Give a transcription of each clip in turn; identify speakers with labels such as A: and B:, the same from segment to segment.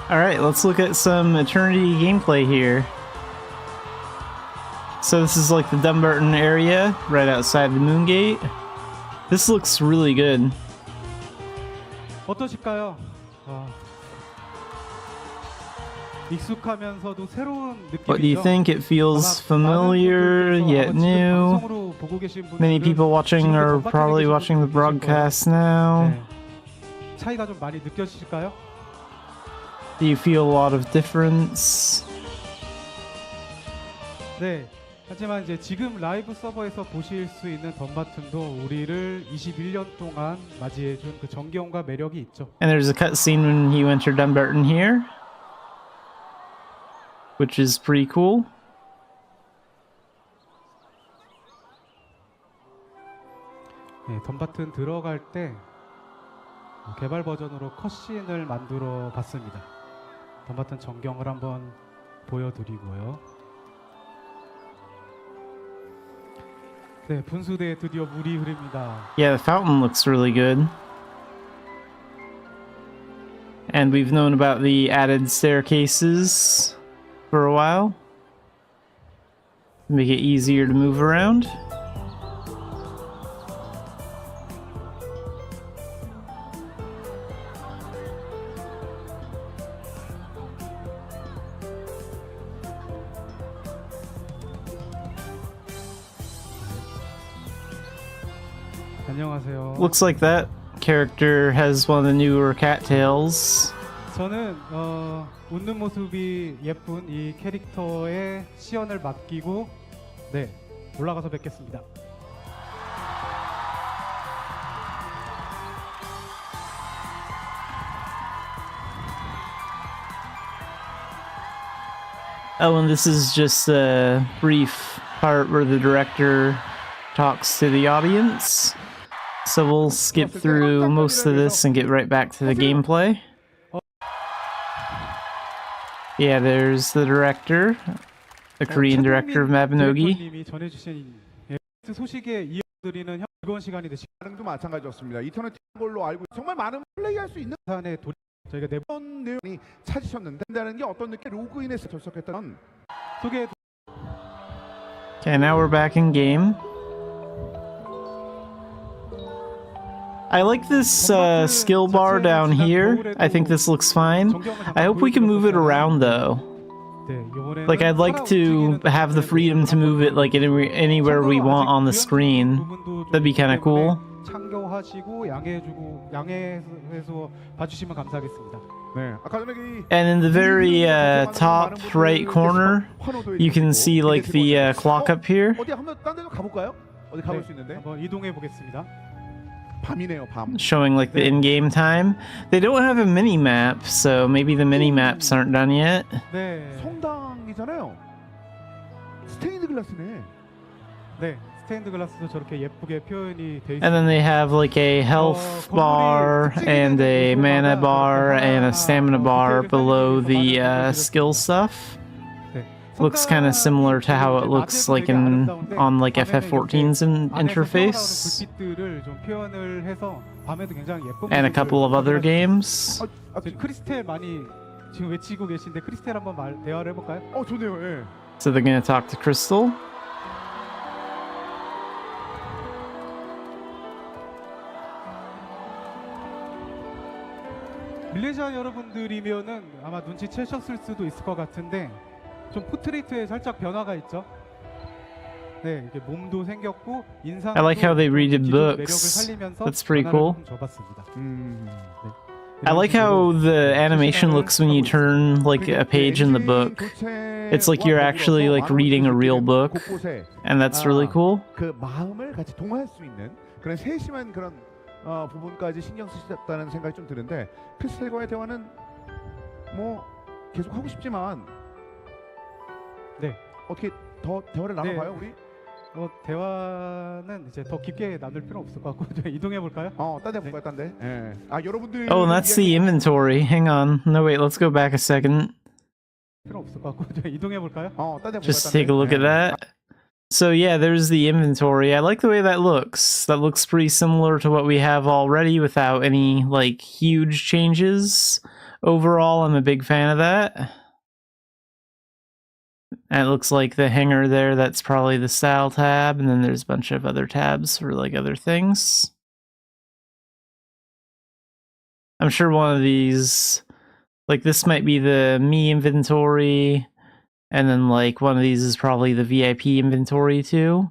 A: Alright, let's look at some Eternity gameplay here. So this is like the Dumbarton area, right outside the Moongate. This looks really good.
B: 어떠실까요? 익숙하면서도 새로운 느낌이죠.
A: What do you think? It feels familiar yet new. Many people watching are probably watching the broadcast now.
B: 차이가 좀 많이 느껴지실까요?
A: Do you feel a lot of difference?
B: 네. 하지만 이제 지금 라이브 서버에서 보실 수 있는 덤바튼도 우리를 21년 동안 맞이해준 그 정겨움과 매력이 있죠.
A: And there's a cutscene when you enter Dumbarton here, which is pretty cool.
B: 네, 덤바튼 들어갈 때 개발 버전으로 컷신을 만들어 봤습니다. 덤바튼 전경을 한번 보여드리고요. 네, 분수대에 드디어 물이 흐릅니다.
A: Yeah, the fountain looks really good. And we've known about the added staircases for a while. Make it easier to move around.
B: 안녕하세요.
A: Looks like that character has one of the newer cattails.
B: 저는 웃는 모습이 예쁜 이 캐릭터의 시연을 맡기고 네, 올라가서 뵙겠습니다.
A: Oh, and this is just a brief part where the director talks to the audience. So we'll skip through most of this and get right back to the gameplay. Yeah, there's the director, the Korean director of Mabinogi.
B: 소식에 이어드리는 즐거운 시간이 되시.
C: 반응도 마찬가지였습니다. 이터널 걸로 알고 정말 많은 플레이할 수 있는
B: 산에 저희가 네
C: 번 내용이 찾으셨는데 한다는 게 어떤 느낌 로그인해서 접속했던
B: 소개.
A: Okay, now we're back in game. I like this skill bar down here. I think this looks fine. I hope we can move it around though. Like, I'd like to have the freedom to move it like anywhere we want on the screen. That'd be kind of cool.
B: 참고하시고 양해해서 봐주시면 감사하겠습니다.
C: 네. 아까 전에
A: And in the very top right corner, you can see like the clock up here.
C: 어디 한번 딴 데로 가볼까요? 어디 가볼 수 있는데?
B: 한번 이동해 보겠습니다.
C: 밤이네요, 밤.
A: Showing like the in-game time. They don't have a mini-map, so maybe the mini-maps aren't done yet.
B: 네.
C: 성당이잖아요. 스테인드 글라스네.
B: 네. 스테인드 글라스도 저렇게 예쁘게 표현이 돼 있습니다.
A: And then they have like a health bar and a mana bar and a stamina bar below the skill stuff. Looks kind of similar to how it looks like on like FF14's interface. And a couple of other games.
B: 크리스텔 많이 지금 외치고 계신데 크리스텔 한번 대화를 해볼까요?
C: 좋네요. 예.
A: So they're gonna talk to Crystal.
B: 밀레시아 여러분들이면은 아마 눈치채셨을 수도 있을 것 같은데 좀 포트레이트에 살짝 변화가 있죠. 네, 이게 몸도 생겼고 인상도
A: I like how they redid
B: 매력을
A: books.
B: 살리면서
A: That's pretty
B: 변화를
A: cool.
B: 좀 줘봤습니다. 네.
A: I like how the animation looks when you turn like a page in the book. It's like you're actually like reading a real book, and that's really cool.
C: 그 마음을 같이 동화할 수 있는 그런 세심한 그런 부분까지 신경 쓰셨다는 생각이 좀 드는데 크리스텔과의 대화는 뭐 계속 하고 싶지만
B: 네.
C: 어떻게 더 대화를 나눠봐요 우리?
B: 대화는 이제 더 깊게 나눌 필요 없을 것 같고 좀 이동해 볼까요?
C: 딴 데 볼까요? 딴 데? 예. 여러분들.
A: Oh, that's the inventory. Hang on. No, wait. Let's go back a second.
B: 필요 없을 것 같고 좀 이동해 볼까요?
C: 딴 데 볼까요?
A: Just take a look at that. So yeah, there's the inventory. I like the way that looks. That looks pretty similar to what we have already without any like huge changes. overall, I'm a big fan of that. And it looks like the hanger there, that's probably the style tab, and then there's a bunch of other tabs for like other things. I'm sure one of these, like this might be the me inventory, and then like one of these is probably the VIP inventory too.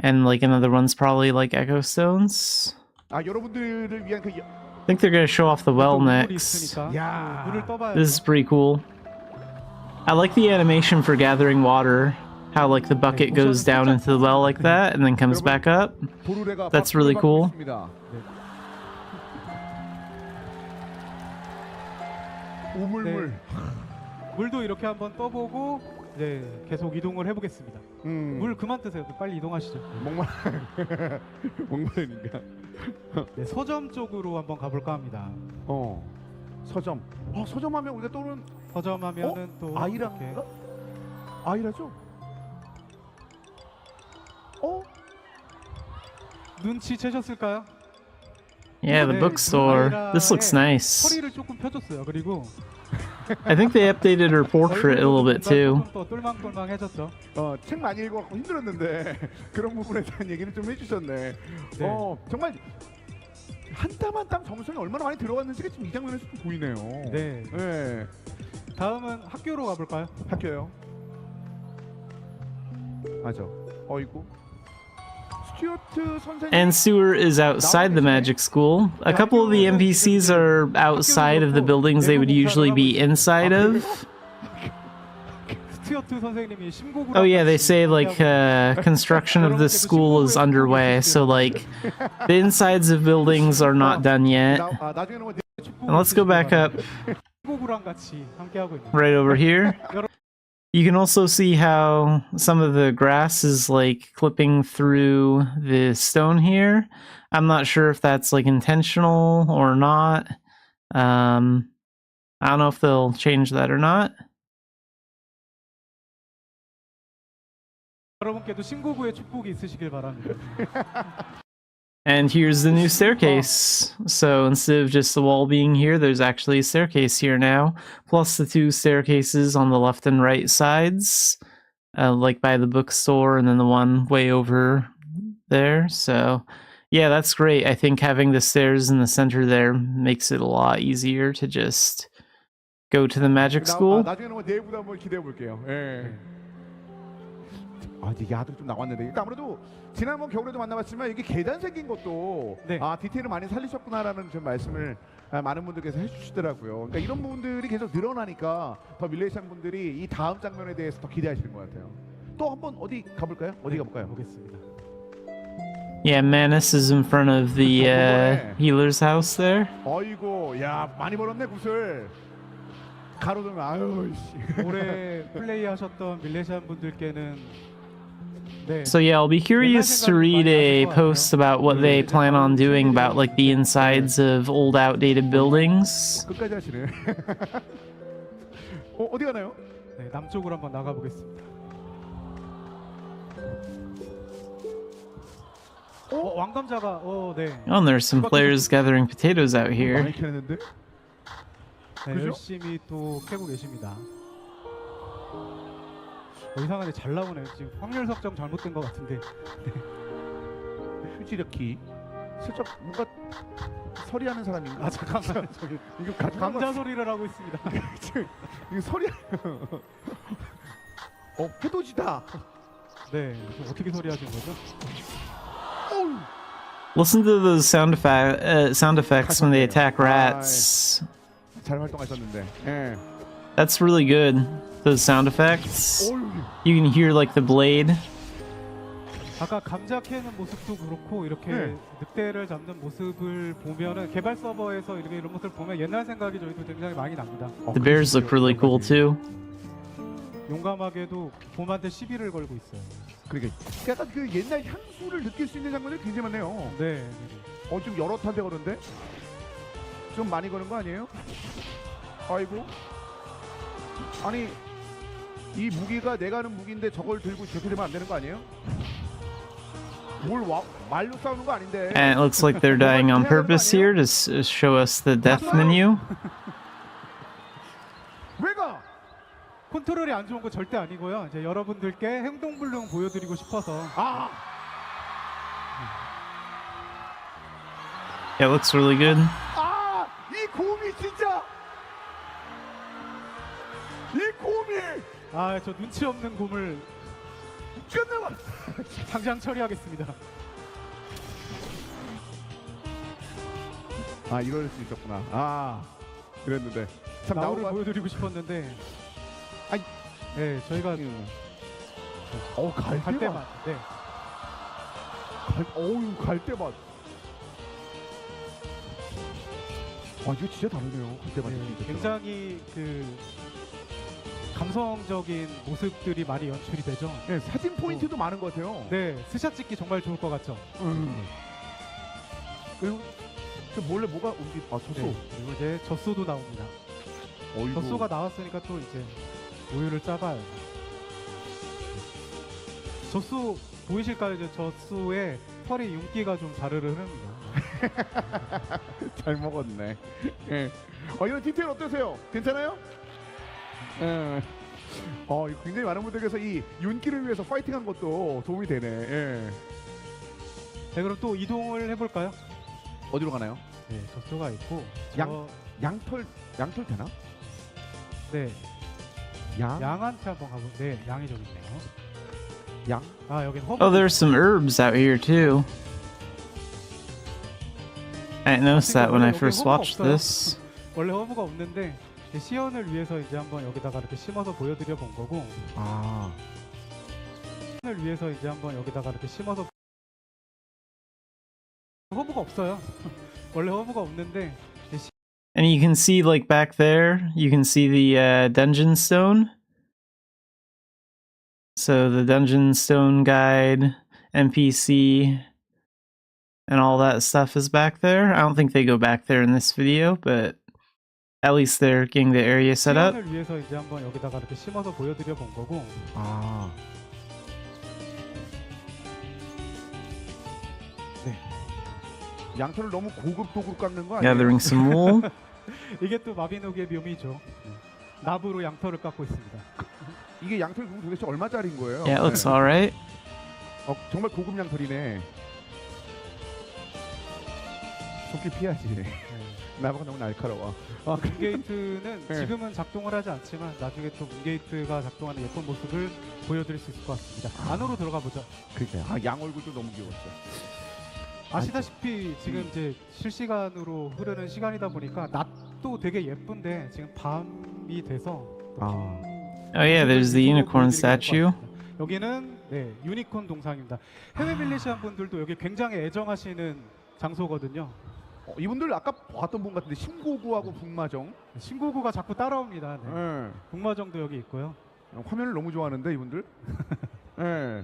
A: And like another one's probably like Echo Stones.
C: 여러분들을 위한 그
A: I think they're gonna show off the well next.
C: 야.
B: 눈을 떠봐야
A: This is pretty cool. I like the animation for gathering water. How like the bucket goes down into the well like that and then comes back up. That's really cool.
B: 네. 물도 이렇게 한번 떠보고 이제 계속 이동을 해보겠습니다. 물 그만 뜨세요. 빨리 이동하시죠.
C: 목마르니까.
B: 네, 서점 쪽으로 한번 가볼까 합니다.
C: 서점. 서점하면 우리가 떠오르는
B: 서점하면은 또
C: 아이라인가? 아이라죠?
B: 눈치채셨을까요?
A: Yeah, the bookstore. This looks nice.
B: 허리를 조금 펴줬어요. 그리고
A: I think they updated her portrait a little bit too.
B: 또 똘망똘망해졌죠.
C: 책 많이 읽어갖고 힘들었는데 그런 부분에 대한 얘기를 좀 해주셨네. 정말 한 땀 한 땀 정성이 얼마나 많이 들어갔는지가 지금 이 장면에서 좀 보이네요.
B: 네.
C: 네.
B: 다음은 학교로 가볼까요?
C: 학교요. 맞아. 어이구. 스튜어트 선생님.
A: And Sewer is outside the magic school. A couple of the NPCs are outside of the buildings they would usually be inside of.
B: 스튜어트 선생님이 심곡을
A: Oh yeah, they say like construction of this school is underway, so like the insides of buildings are not done yet. And let's go back up
B: 심곡이랑 같이 함께하고 있는.
A: right over here. You can also see how some of the grass is like clipping through the stone here. I'm not sure if that's like intentional or not. I don't know if they'll change that or not.
B: 여러분께도 신고구의 축복이 있으시길 바랍니다.
A: And here's the new staircase. So instead of just the wall being here, there's actually a staircase here now. Plus the two staircases on the left and right sides. Like by the bookstore and then the one way over there. So yeah, that's great. I think having the stairs in the center there makes it a lot easier to just go to the magic school.
C: 나중에 내부도 한번 기대해 볼게요. 예. 이제 야도 좀 나왔는데 일단 아무래도 지난번 겨울에도 만나봤지만 이게 계단 생긴 것도 디테일을 많이 살리셨구나라는 좀 말씀을 많은 분들께서 해주시더라고요. 그러니까 이런 부분들이 계속 늘어나니까 더 밀레이션 분들이 이 다음 장면에 대해서 더 기대하시는 것 같아요. 또 한번 어디 가볼까요? 어디 가볼까요?
B: 보겠습니다.
A: Yeah, Manus is in front of the healer's house there.
C: 어이고, 야 많이 벌었네 굿을. 가로등 아유 씨.
B: 올해 플레이하셨던 밀레시안 분들께는
A: So yeah, I'll be curious to read a post about what they plan on doing about like the insides of old outdated buildings.
C: 끝까지 하시네. 어디 가나요?
B: 네, 남쪽으로 한번 나가 보겠습니다. 왕감자가 네.
A: Oh, there's some players gathering potatoes out here.
C: 많이 캐는데?
B: 네, 열심히 또 캐고 계십니다. 이상하게 잘 나오네요. 지금 확률 설정 잘못된 것 같은데.
C: 휴지력키 슬쩍 뭔가 서리하는 사람인가?
B: 잠깐만.
C: 이거
B: 감자 소리를 하고 있습니다.
C: 이거 서리. 해돋이다.
B: 네, 어떻게 소리하신 거죠?
A: Listen to those sound effects when they attack rats.
C: 잘 활동하셨는데. 예.
A: That's really good. Those sound effects. You can hear like the blade.
B: 아까 감자 캐는 모습도 그렇고 이렇게 늑대를 잡는 모습을 보면은 개발 서버에서 이런 모습을 보면 옛날 생각이 저희도 굉장히 많이 납니다.
A: The bears look really cool too.
B: 용감하게도 곰한테 시비를 걸고 있어요.
C: 그러게. 약간 그 옛날 향수를 느낄 수 있는 장면이 굉장히 많네요.
B: 네.
C: 좀 여러 탄데 그런데 좀 많이 거는 거 아니에요? 아이고. 아니 이 무기가 내가 하는 무기인데 저걸 들고 저렇게 되면 안 되는 거 아니에요? 말로 싸우는 거 아닌데.
A: And it looks like they're dying on purpose here to show us the death menu.
C: 왜 가?
B: 컨트롤이 안 좋은 거 절대 아니고요. 이제 여러분들께 행동불능 보여드리고 싶어서.
C: 아,
A: Yeah, it looks really good.
C: 아, 이 곰이 진짜. 이 곰이
B: 아, 저 눈치 없는 곰을
C: 끝내봐.
B: 당장 처리하겠습니다.
C: 아, 이럴 수 있었구나. 아, 그랬는데 참
B: 나우를
C: 나우가
B: 보여드리고 싶었는데.
C: 아이.
B: 네, 저희가
C: 갈
B: 갈
C: 때만.
B: 때만. 네.
C: 갈 때만. 아, 이거 진짜 다르네요. 갈 때만.
B: 네, 굉장히 그 감성적인 모습들이 많이 연출이 되죠.
C: 네, 사진 포인트도 많은 것 같아요.
B: 네, 스샷 찍기 정말 좋을 것 같죠.
C: 그리고 저 몰래 뭐가 젖소.
B: 네, 그리고 이제 젖소도 나옵니다.
C: 어이구.
B: 젖소가 나왔으니까 또 이제 우유를 짜봐요. 젖소 보이실까요? 이제 젖소에 털의 윤기가 좀 자르르 흐릅니다.
C: 잘 먹었네. 예. 이런 디테일 어떠세요? 괜찮아요? 예. 이거 굉장히 많은 분들께서 이 윤기를 위해서 파이팅한 것도 도움이 되네. 예.
B: 네, 그럼 또 이동을 해볼까요?
C: 어디로 가나요?
B: 네, 젖소가 있고
C: 양털 되나?
B: 네,
C: 양?
B: 양한테 한번 가보. 네, 양이 좀 있네요.
C: 양?
B: 아, 여긴 허브.
A: Oh, there's some herbs out here too. I didn't notice that when I first watched this.
B: 원래 허브가 없는데 이제 시연을 위해서 이제 한번 여기다가 이렇게 심어서 보여드려 본 거고.
C: 아.
B: 시연을 위해서 이제 한번 여기다가 이렇게 심어서. 허브가 없어요. 원래 허브가 없는데.
A: And you can see, like, back there, you can see the dungeon stone. So the dungeon stone guide, NPC, and all that stuff is back there. I don't think they go back there in this video, but at least they're getting the area set up.
B: 시연을 위해서 이제 한번 여기다가 이렇게 심어서 보여드려 본 거고.
C: 아. 네. 양털을 너무 고급도구로 깎는 거 아니에요?
A: Gathering some wool.
B: 이게 또 마비노기의 묘미죠. 납으로 양털을 깎고 있습니다.
C: 이게 양털 도대체 얼마짜리인 거예요?
A: Yeah, it looks alright.
C: 정말 고급 양털이네. 손길 피하지. 나보고 너무 날카로워.
B: 문게이트는
C: 네.
B: 지금은 작동을 하지 않지만 나중에 또 문게이트가 작동하는 예쁜 모습을 보여드릴 수 있을 것 같습니다. 안으로 들어가 보죠.
C: 그러니까요. 양 얼굴도 너무 귀여웠어.
B: 아시다시피 지금 이제 실시간으로 흐르는 시간이다 보니까 낮도 되게 예쁜데 지금 밤이 돼서
A: Oh yeah, there's the unicorn statue.
B: 여기는 네, 유니콘 동상입니다. 해외 밀리시안 분들도 여기 굉장히 애정하시는 장소거든요.
C: 이분들 아까 봤던 분 같은데 신고구하고 북마정.
B: 신고구가 자꾸 따라옵니다. 네.
C: 네.
B: 북마정도 여기 있고요.
C: 화면을 너무 좋아하는데 이분들. 네.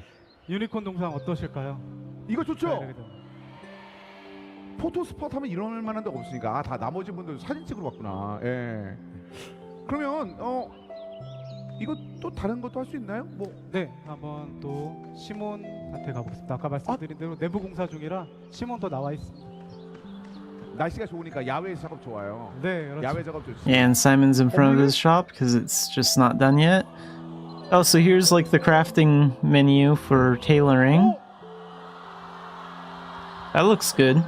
B: 유니콘 동상 어떠실까요?
C: 이거 좋죠?
B: 네,
C: 포토 스팟 하면 이럴 만한 데가 없으니까 다 나머지 분들 사진 찍으러 왔구나. 예. 그러면 이거 또 다른 것도 할 수 있나요? 뭐
B: 네, 한번 또 시몬한테 가보겠습니다. 아까 말씀드린 대로 내부 공사 중이라 시몬도 나와 있습니다.
C: 날씨가 좋으니까 야외 작업 좋아요.
B: 네, 그렇죠.
C: 야외 작업 좋지.
A: Yeah, and Simon's in front of his shop because it's just not done yet. Oh, so here's like the crafting menu for tailoring. That looks good.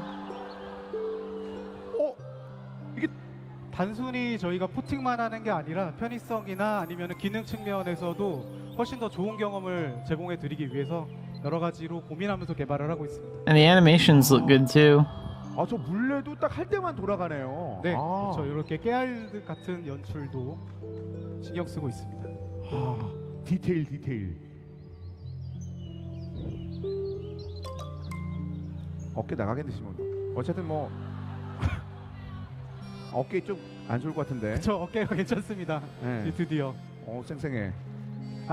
C: 이게
B: 단순히 저희가 포팅만 하는 게 아니라 편의성이나 아니면 기능 측면에서도 훨씬 더 좋은 경험을 제공해 드리기 위해서 여러 가지로 고민하면서 개발을 하고 있습니다.
A: And the animations look good too.
C: 저 물레도 딱 할 때만 돌아가네요.
B: 네, 그렇죠. 이렇게 깨알 같은 연출도 신경 쓰고 있습니다.
C: 디테일. 어깨 나가겠네 시몬. 어쨌든 뭐 어깨 좀 안 좋을 것 같은데.
B: 저 어깨가 괜찮습니다.
C: 네.
B: 드디어.
C: 쌩쌩해.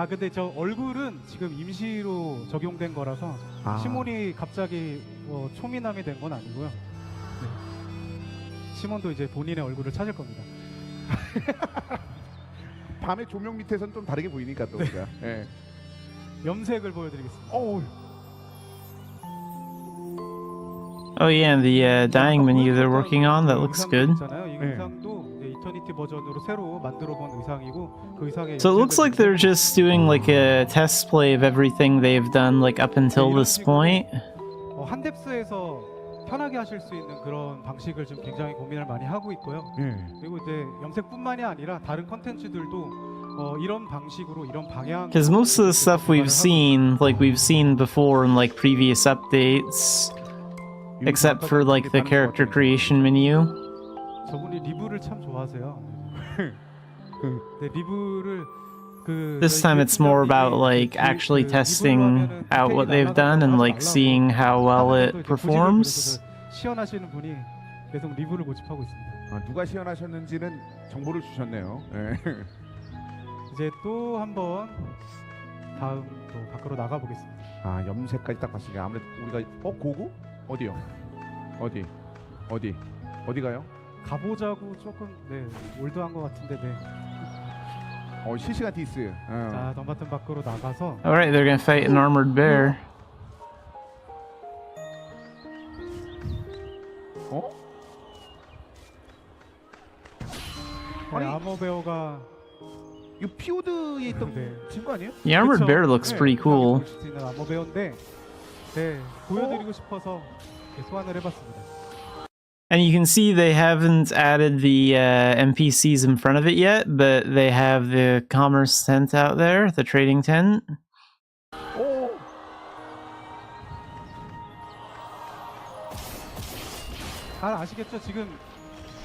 B: 근데 저 얼굴은 지금 임시로 적용된 거라서 시몬이 갑자기 초미남이 된 건 아니고요. 네. 시몬도 이제 본인의 얼굴을 찾을 겁니다.
C: 밤에 조명 밑에서는 좀 다르게 보이니까 또. 그러니까. 네.
B: 염색을 보여드리겠습니다.
A: Oh yeah, and the dyeing menu they're working on, that looks good.
B: 이 영상도 이제 이 이터니티 버전으로 새로 만들어 본 의상이고 그 의상에
A: So it looks like they're just doing like a test play of everything they've done like up until this point.
B: 한뎁스에서 편하게 하실 수 있는 그런 방식을 지금 굉장히 고민을 많이 하고 있고요. 그리고 이제 염색뿐만이 아니라 다른 컨텐츠들도 이런 방식으로 이런 방향.
A: Because most of the stuff we've seen before in like previous updates, except for like the character creation menu.
B: 저분이 리뷰를 참 좋아하세요. 네, 리뷰를
A: This time it's more about like actually testing out what they've done and like seeing how well it performs.
B: 시연하시는 분이 계속 리뷰를 모집하고 있습니다.
C: 누가 시연하셨는지는 정보를 주셨네요. 네.
B: 이제 또 한번 다음 또 밖으로 나가 보겠습니다.
C: 아, 염색까지 딱 봤으니까 아무래도 우리가 고고? 어디요? 어디 가요?
B: 가보자고 조금 올드한 것 같은데
C: 실시간 디스.
B: 자, 덤바튼 밖으로 나가서.
A: Alright, they're gonna fight an armored bear.
B: 아니, 아머베어가
C: 이 피오드에 있던 친구 아니에요?
A: The armored bear looks pretty cool.
B: 아머베어인데 보여드리고 싶어서 소환을 해봤습니다.
A: And you can see they haven't added the NPCs in front of it yet, but they have the commerce tent out there, the trading tent.
B: 잘 아시겠죠? 지금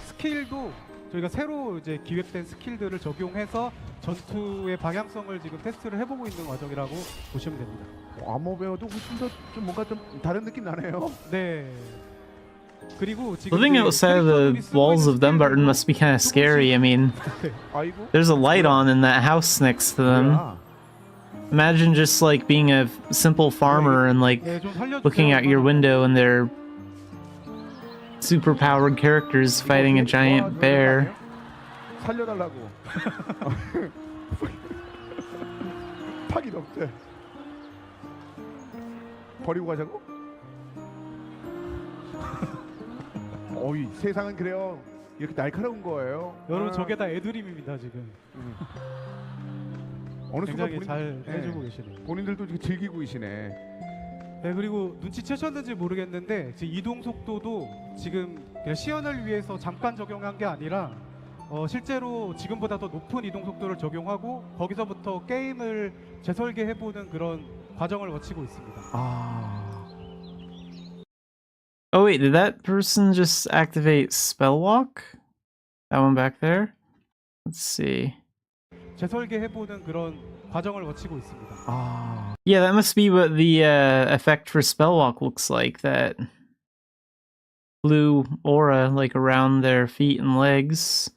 B: 스킬도 저희가 새로 이제 기획된 스킬들을 적용해서 전투의 방향성을 지금 테스트를 해보고 있는 과정이라고 보시면 됩니다.
C: 아머베어도 훨씬 더 좀 뭔가 좀 다른 느낌 나네요.
B: 네. 그리고 지금
A: Living outside of the walls of Dumbarton must be kind of scary. I mean, there's a light on in that house next to them. Imagine just like being a simple farmer and like looking out your window and they're super-powered characters fighting a giant bear.
C: 살려달라고. 파기 없대. 버리고 가자고? 어이, 세상은 그래요. 이렇게 날카로운 거예요.
B: 여러분 저게 다 애드림입니다 지금.
C: 어느 순간
B: 굉장히 잘 해주고 계시네요.
C: 본인들도 지금 즐기고 계시네.
B: 네, 그리고 눈치채셨는지 모르겠는데 지금 이동 속도도 지금 그냥 시연을 위해서 잠깐 적용한 게 아니라 실제로 지금보다 더 높은 이동 속도를 적용하고 거기서부터 게임을 재설계해보는 그런 과정을 거치고 있습니다.
A: Oh wait, did that person just activate Spellwalk? That one back there? Let's see.
B: 재설계해보는 그런 과정을 거치고 있습니다.
A: Yeah, that must be what the effect for Spellwalk looks like. That blue aura like around their feet and legs.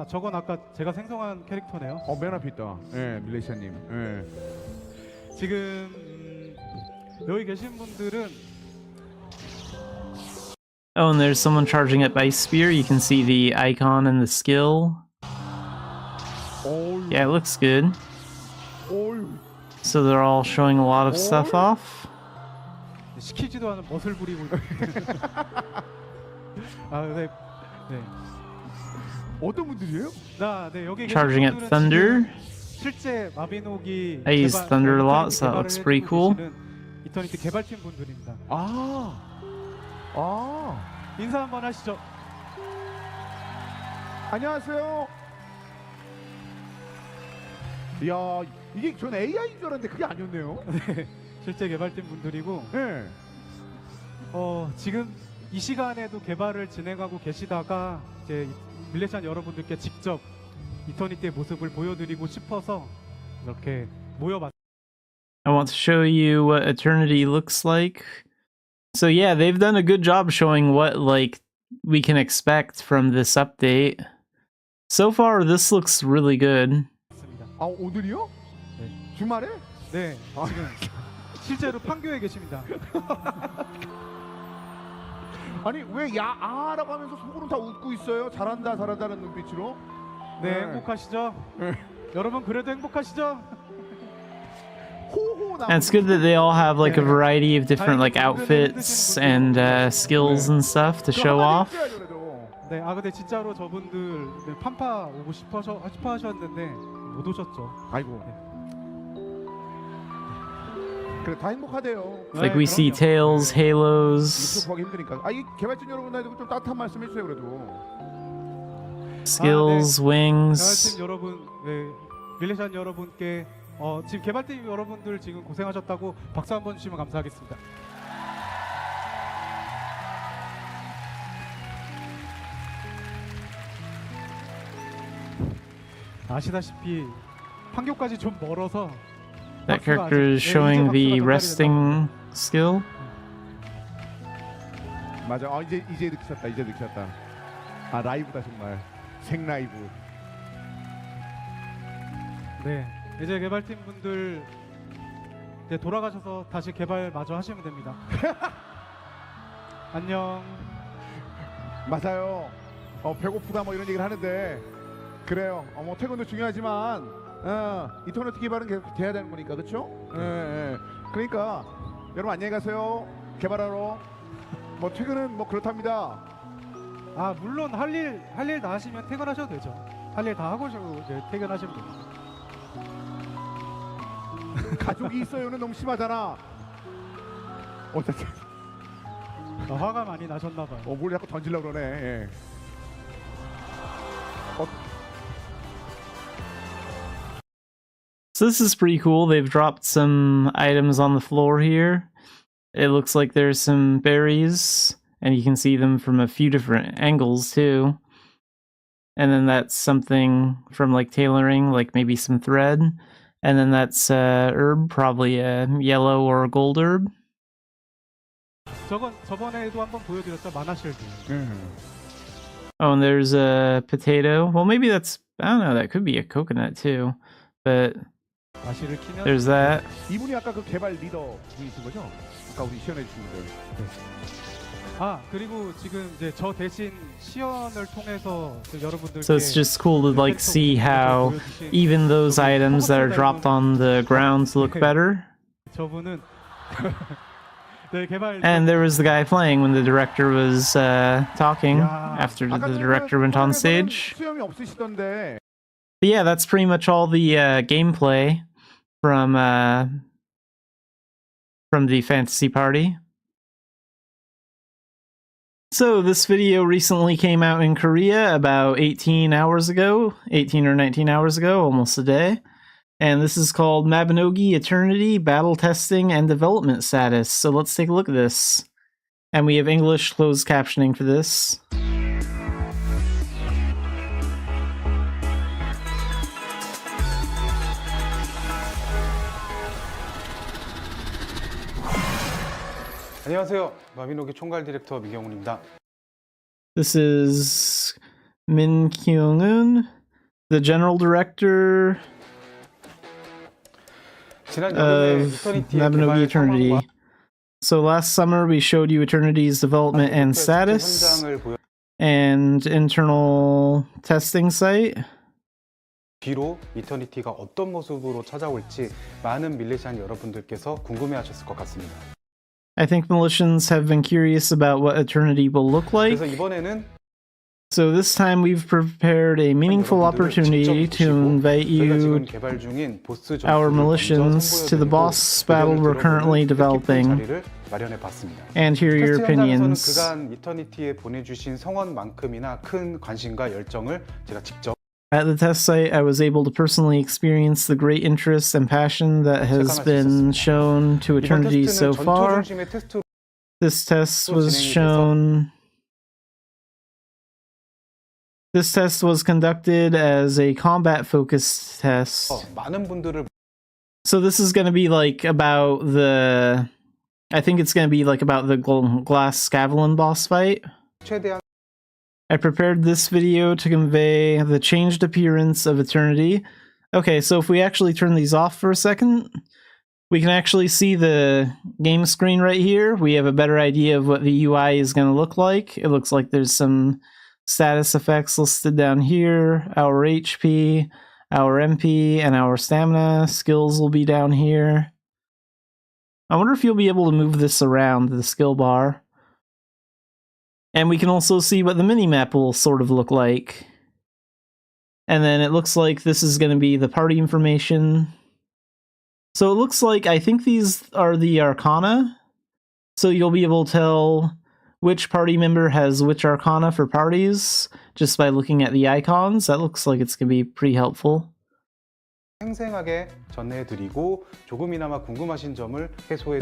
B: 저건 아까 제가 생성한 캐릭터네요.
C: 맨 앞에 있다. 밀레시아님.
B: 지금 여기 계신 분들은
A: Oh, and there's someone charging up Ice Spear. You can see the icon and the skill. Yeah, it looks good. So they're all showing a lot of stuff off.
B: 시키지도 않은 멋을 부리고 네.
C: 어떤 분들이에요?
B: 여기
A: Charging up Thunder.
B: 실제 마비노기
A: I use Thunder a lot, so that looks pretty cool.
B: 이터니티 개발팀 분들입니다. 인사 한번 하시죠.
C: 안녕하세요. 이야, 이게 전 AI인 줄 알았는데 그게 아니었네요.
B: 네, 실제 개발팀 분들이고 지금 이 시간에도 개발을 진행하고 계시다가 이제 밀레시안 여러분들께 직접 이터니티의 모습을 보여드리고 싶어서 이렇게 모여봤습니다.
A: I want to show you what Eternity looks like. So yeah, they've done a good job showing what like we can expect from this update. So far, this looks really good.
C: 오늘이요? 주말에?
B: 네, 지금 실제로 판교에 계십니다.
C: 아니 왜 야아라고 하면서 속으로 다 웃고 있어요? 잘한다는 눈빛으로.
B: 네, 행복하시죠? 여러분 그래도 행복하시죠?
A: And it's good that they all have like a variety of different like outfits and skills and stuff to show off.
B: 네, 아 근데 진짜로 저분들 네, 판파 오고 싶어 하셨는데 못 오셨죠.
C: 아이고. 그래 다 행복하대요.
A: Like we see Tails, Halos,
C: 구하기 힘드니까. 아, 이 개발진 여러분들도 좀 따뜻한 말씀 해주세요 그래도.
A: Skills, Wings.
B: 개발팀 여러분, 네, 릴레이션 여러분께 지금 개발팀 여러분들 지금 고생하셨다고 박수 한번 주시면 감사하겠습니다. 아시다시피 판교까지 좀 멀어서
A: That character is showing the resting skill.
C: 맞아. 이제 느끼셨다. 이제 느끼셨다. 아 라이브다 정말 생 라이브.
B: 네, 이제 개발팀 분들 이제 돌아가셔서 다시 개발 마저 하시면 됩니다. 안녕.
C: 맞아요. 배고프다 뭐 이런 얘기를 하는데 그래요. 뭐 퇴근도 중요하지만 인터넷 개발은 계속 돼야 되는 거니까 그렇죠? 예. 그러니까 여러분 안녕히 가세요. 개발하러. 뭐 퇴근은 뭐 그렇답니다.
B: 아 물론 할 일 다 하시면 퇴근하셔도 되죠. 할 일 다 하고 이제 퇴근하시면 됩니다.
C: 가족이 있어요는 너무 심하잖아. 어쨌든
B: 화가 많이 나셨나 봐요.
C: 뭘 자꾸 던지려고 그러네. 예.
A: So this is pretty cool. They've dropped some items on the floor here. It looks like there's some berries, and you can see them from a few different angles too. And then that's something from like tailoring, like maybe some thread. And then that's herb, probably a yellow or a gold herb.
B: 저번에도 한번 보여드렸죠, 마나실드.
A: Oh, and there's a potato. Well, maybe that's, I don't know, that could be a coconut too. But there's that.
C: 이분이 아까 그 개발 리더 분이신 거죠? 아까 우리 시연해 주신 분들.
B: 아 그리고 지금 이제 저 대신 시연을 통해서 여러분들께
A: So it's just cool to like see how even those items that are dropped on the grounds look better.
B: 저분은 네, 개발.
A: And there was the guy playing when the director was talking after the director went on stage.
C: 수염이 없으시던데.
A: But yeah, that's pretty much all the gameplay from the fantasy party. So this video recently came out in Korea about 18 hours ago, 18 or 19 hours ago, almost a day. And this is called Mabinogi Eternity Battle Testing and Development Status. So let's take a look at this. And we have English closed captioning for this.
D: 안녕하세요. 마비노기 총괄 디렉터 미경훈입니다.
A: This is Min Kyung-un, the general director of Mabinogi Eternity. So last summer we showed you Eternity's development and status and internal testing site.
D: 뒤로 이터니티가 어떤 모습으로 찾아올지 많은 밀레시안 여러분들께서 궁금해하셨을 것 같습니다.
A: I think Militians have been curious about what Eternity will look like.
D: 그래서 이번에는
A: So this time we've prepared a meaningful opportunity to invite you, our Militians, to the boss battle we're currently developing, and hear your opinions.
D: 그간 이터니티에 보내주신 성원만큼이나 큰 관심과 열정을 제가 직접
A: At the test site, I was able to personally experience the great interest and passion that has been shown to Eternity so far. This test was shown... This test was conducted as a combat-focused test. So this is going to be like about the... I think it's going to be like about the Glass Scavellon boss fight. I prepared this video to convey the changed appearance of Eternity. Okay, so if we actually turn these off for a second, we can actually see the game screen right here. We have a better idea of what the UI is going to look like. It looks like there's some status effects listed down here. Our HP, our MP, and our stamina skills will be down here. I wonder if you'll be able to move this around the skill bar. And we can also see what the mini-map will sort of look like. And then it looks like this is going to be the party information. So it looks like, I think these are the Arcana. So you'll be able to tell which party member has which Arcana for parties just by looking at the icons. That looks like it's going to be pretty helpful.
D: 생생하게 전해드리고 조금이나마 궁금하신 점을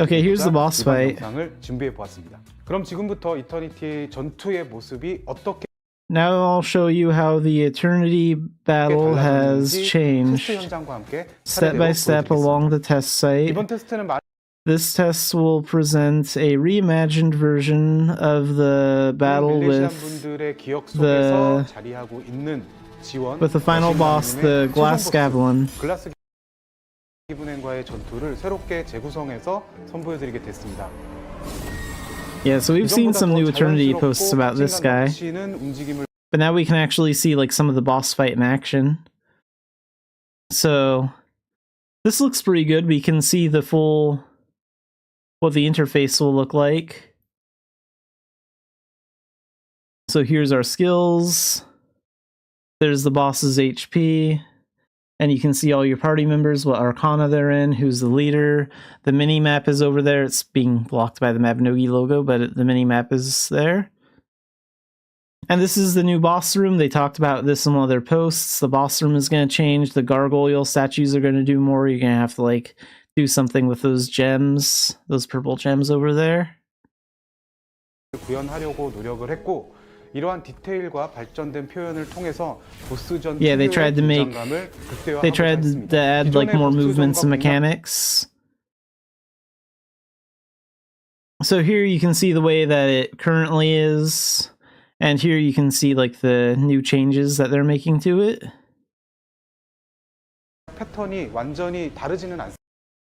A: Okay, here's the boss fight.
D: 영상을 준비해 보았습니다. 그럼 지금부터 이터니티 전투의 모습이 어떻게
A: Now I'll show you how the Eternity battle has changed, step by step along the test site.
D: 이번 테스트는
A: This test will present a reimagined version of the battle with the final boss, the Xanafiedlion.
D: 글라스 기분행과의 전투를 새롭게 재구성해서 선보여드리게 됐습니다.
A: Yeah, so we've seen some new Eternity posts about this guy, but now we can actually see like some of the boss fight in action. So this looks pretty good. We can see the full what the interface will look like. So here's our skills. There's the boss's HP, and you can see all your party members, what Arcana they're in, who's the leader. The mini-map is over there. It's being blocked by the Mabinogi logo, but the mini-map is there. And this is the new boss room. They talked about this in one of their posts. The boss room is going to change. The gargoyle statues are going to do more. You're going to have to, like, do something with those gems, those purple gems over there.
D: 구현하려고 노력을 했고 이러한 디테일과 발전된 표현을 통해서 보스전
A: Yeah, they tried to add like more movements and mechanics. So here you can see the way that it currently is, and here you can see like the new changes that they're making to it.
D: 패턴이 완전히 다르지는 않습니다.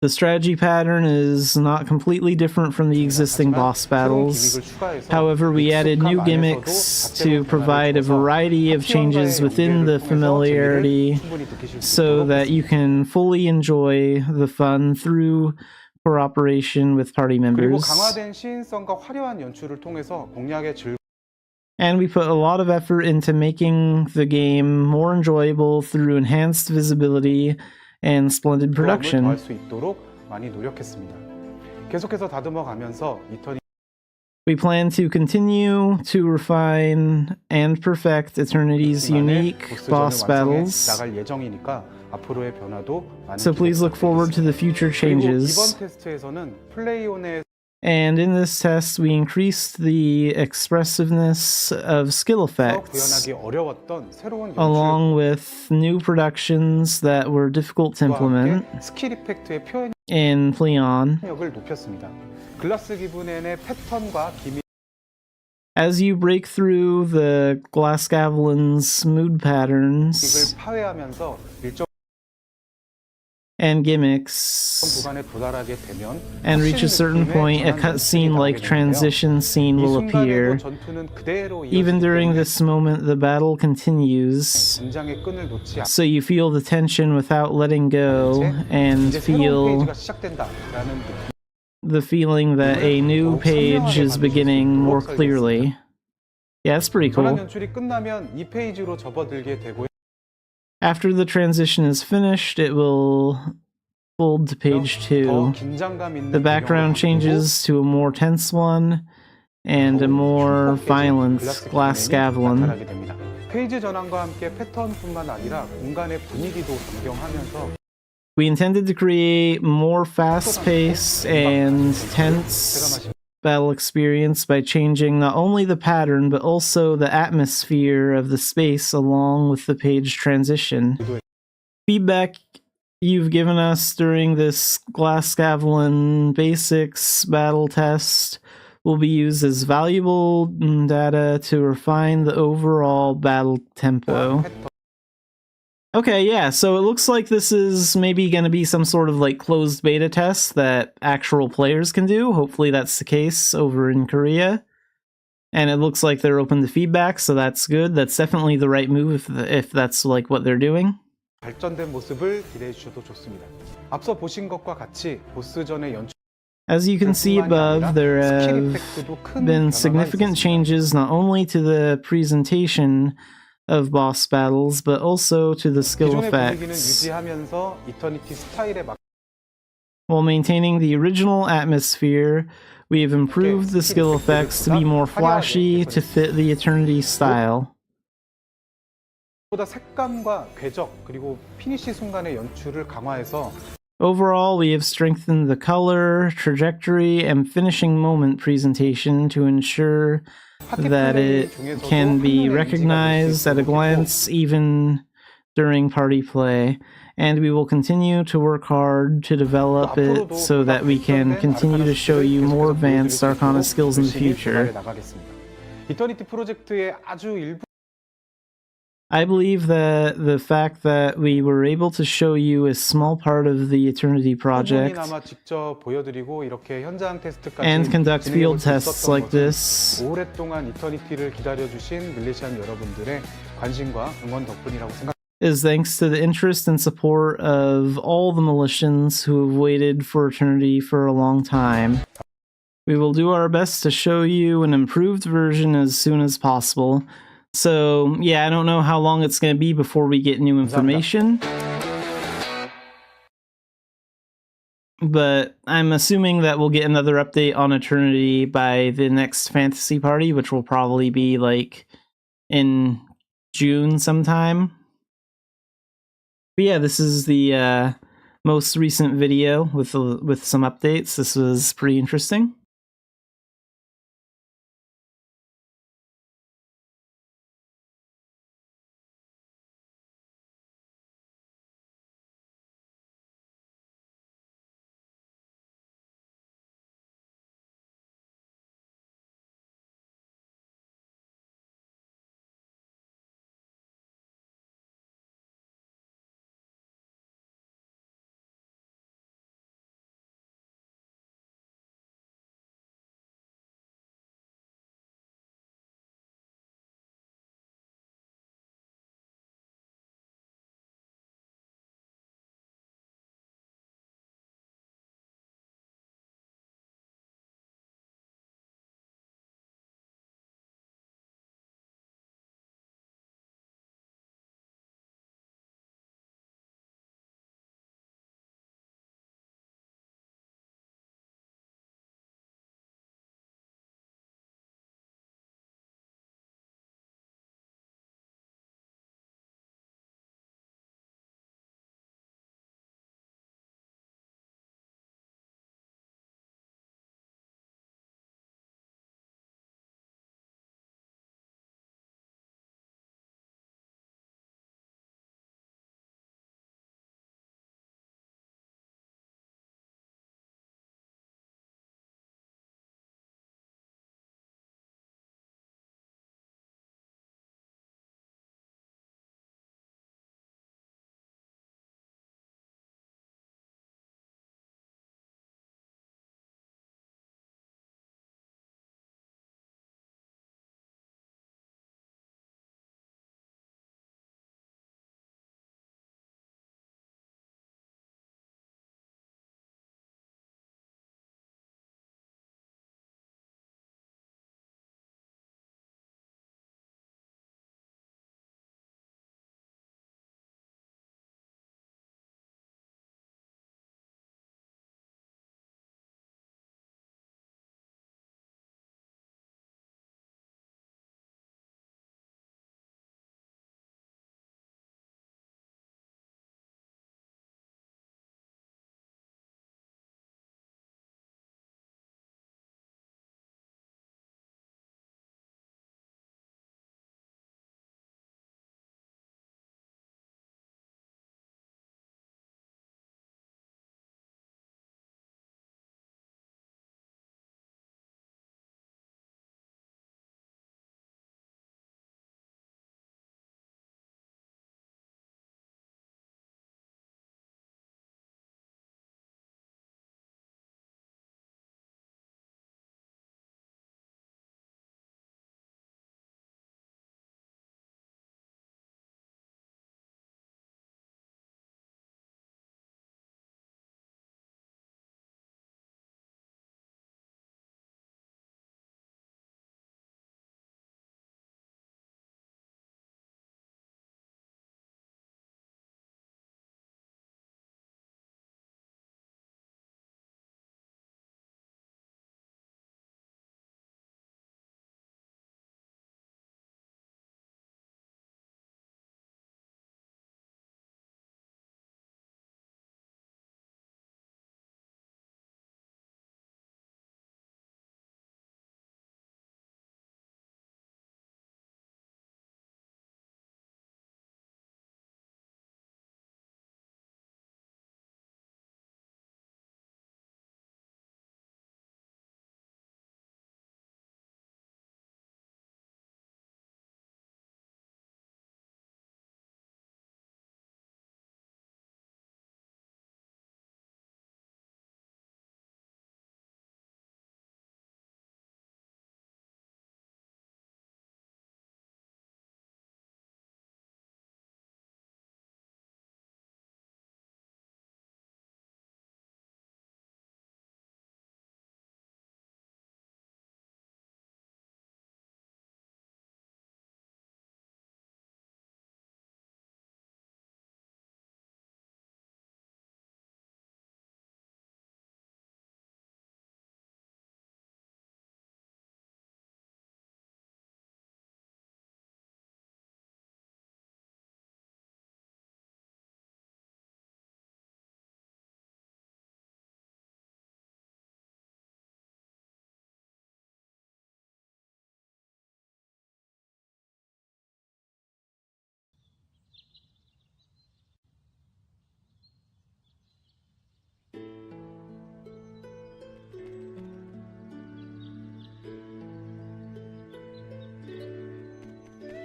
A: The strategy pattern is not completely different from the existing boss battles. However, we added new gimmicks to provide a variety of changes within the familiarity so that you can fully enjoy the fun through cooperation with party members. And we put a lot of effort into making the game more enjoyable through enhanced visibility and splendid production. We plan to continue to refine and perfect Eternity's unique boss battles, so please look forward to the future changes. And in this test, we increased the expressiveness of skill effects, along with new productions that were difficult to implement in Pleon. As you break through the Xanafiedlion's mood patterns and gimmicks, and reach a certain point, a cutscene-like transition scene will appear. Even during this moment, the battle continues, so you feel the tension without letting go, and feel the feeling that a new page is beginning more clearly. Yeah, that's pretty cool. After the transition is finished, it will fold to page 2. The background changes to a more tense one and a more violent Xanafiedlion. We intended to create more fast-paced and tense battle experience by changing not only the pattern but also the atmosphere of the space along with the page transition. Feedback you've given us during this Xanafiedlion Basics battle test will be used as valuable data to refine the overall battle tempo. Okay, yeah, so it looks like this is maybe going to be some sort of like closed beta test that actual players can do. Hopefully that's the case over in Korea. And it looks like they're open to feedback, so that's good. That's definitely the right move if that's like what they're doing.
D: 발전된 모습을 기대해 주셔도 좋습니다. 앞서 보신 것과 같이 보스전의 연출
A: As you can see above, there have been significant changes not only to the presentation of boss battles, but also to the skill
D: 기존의 분위기는
A: effects.
D: 유지하면서 이터니티 스타일에 맞
A: While maintaining the original atmosphere, we have improved the skill effects to be more flashy to fit the Eternity style.
D: 보다 색감과 궤적 그리고 피니시 순간의 연출을 강화해서
A: Overall, we have strengthened the color, trajectory, and finishing moment presentation to ensure that it can be recognized at a glance even during party play. And we will continue to work hard to develop it so that we can continue to show you more advanced Arcana skills in the future.
D: 이터니티 프로젝트의 아주 일부
A: I believe that the fact that we were able to show you a small part of the Eternity project
D: 부분이나마 직접 보여드리고 이렇게 현장 테스트까지
A: and conduct field
D: 진행해볼 수
A: tests
D: 있었던
A: like
D: 것은
A: this
D: 오랫동안 이터니티를 기다려주신 밀레시안 여러분들의 관심과 응원 덕분이라고 생각합니다.
A: is thanks to the interest and support of all the Militians who have waited for Eternity for a long time. We will do our best to show you an improved version as soon as possible. So, yeah, I don't know how long it's going to be before we get new information. But I'm assuming that we'll get another update on Eternity by the next fantasy party, which will probably be like in June sometime. But yeah, this is the most recent video with some updates. This was pretty interesting.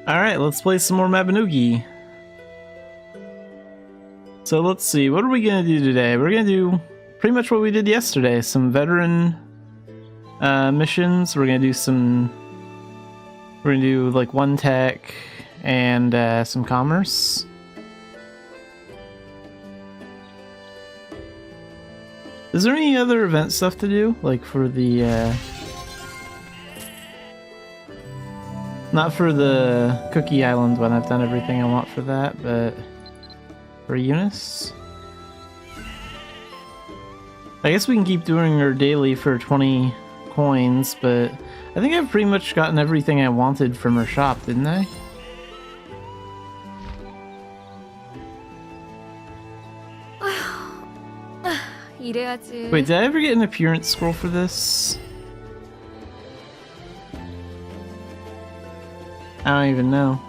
A: Alright, let's play some more Mabinogi. So let's see, what are we gonna do today? We're gonna do pretty much what we did yesterday. Some veteran missions. We're gonna do like one tech and some commerce. Is there any other event stuff to do? Like for the not for the Cookie Island one, I've done everything I want for that, but for Eunice? I guess we can keep doing our daily for 20 coins, but I think I've pretty much gotten everything I wanted from her shop, didn't I? Wait, did I ever get an appearance scroll for this? I don't even know.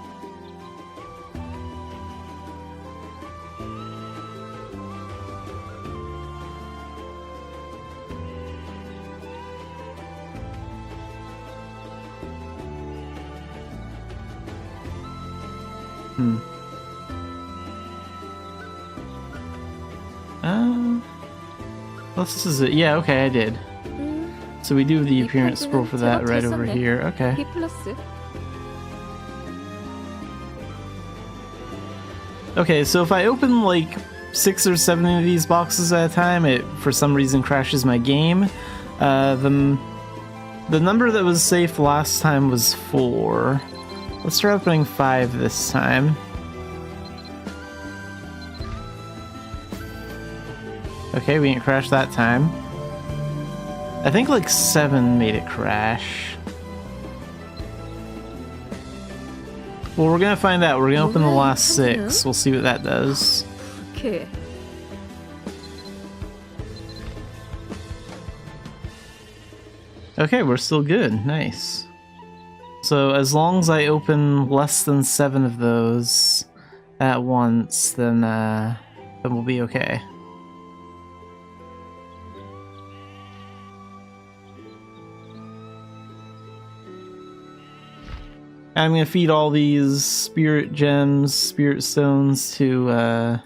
A: This is it. Yeah, okay, I did. So we do the appearance scroll for that right over here. Okay. Okay, so if I open like 6 or 7 of these boxes at a time, it for some reason crashes my game. The number that was safe last time was 4. Let's try opening 5 this time. Okay, we didn't crash that time. I think like 7 made it crash. Well, we're gonna find out. We're gonna open the last 6. We'll see what that does.
E: Okay.
A: Okay, we're still good. Nice. So as long as I open less than 7 of those at once, then we'll be okay. I'm gonna feed all these spirit gems, spirit stones to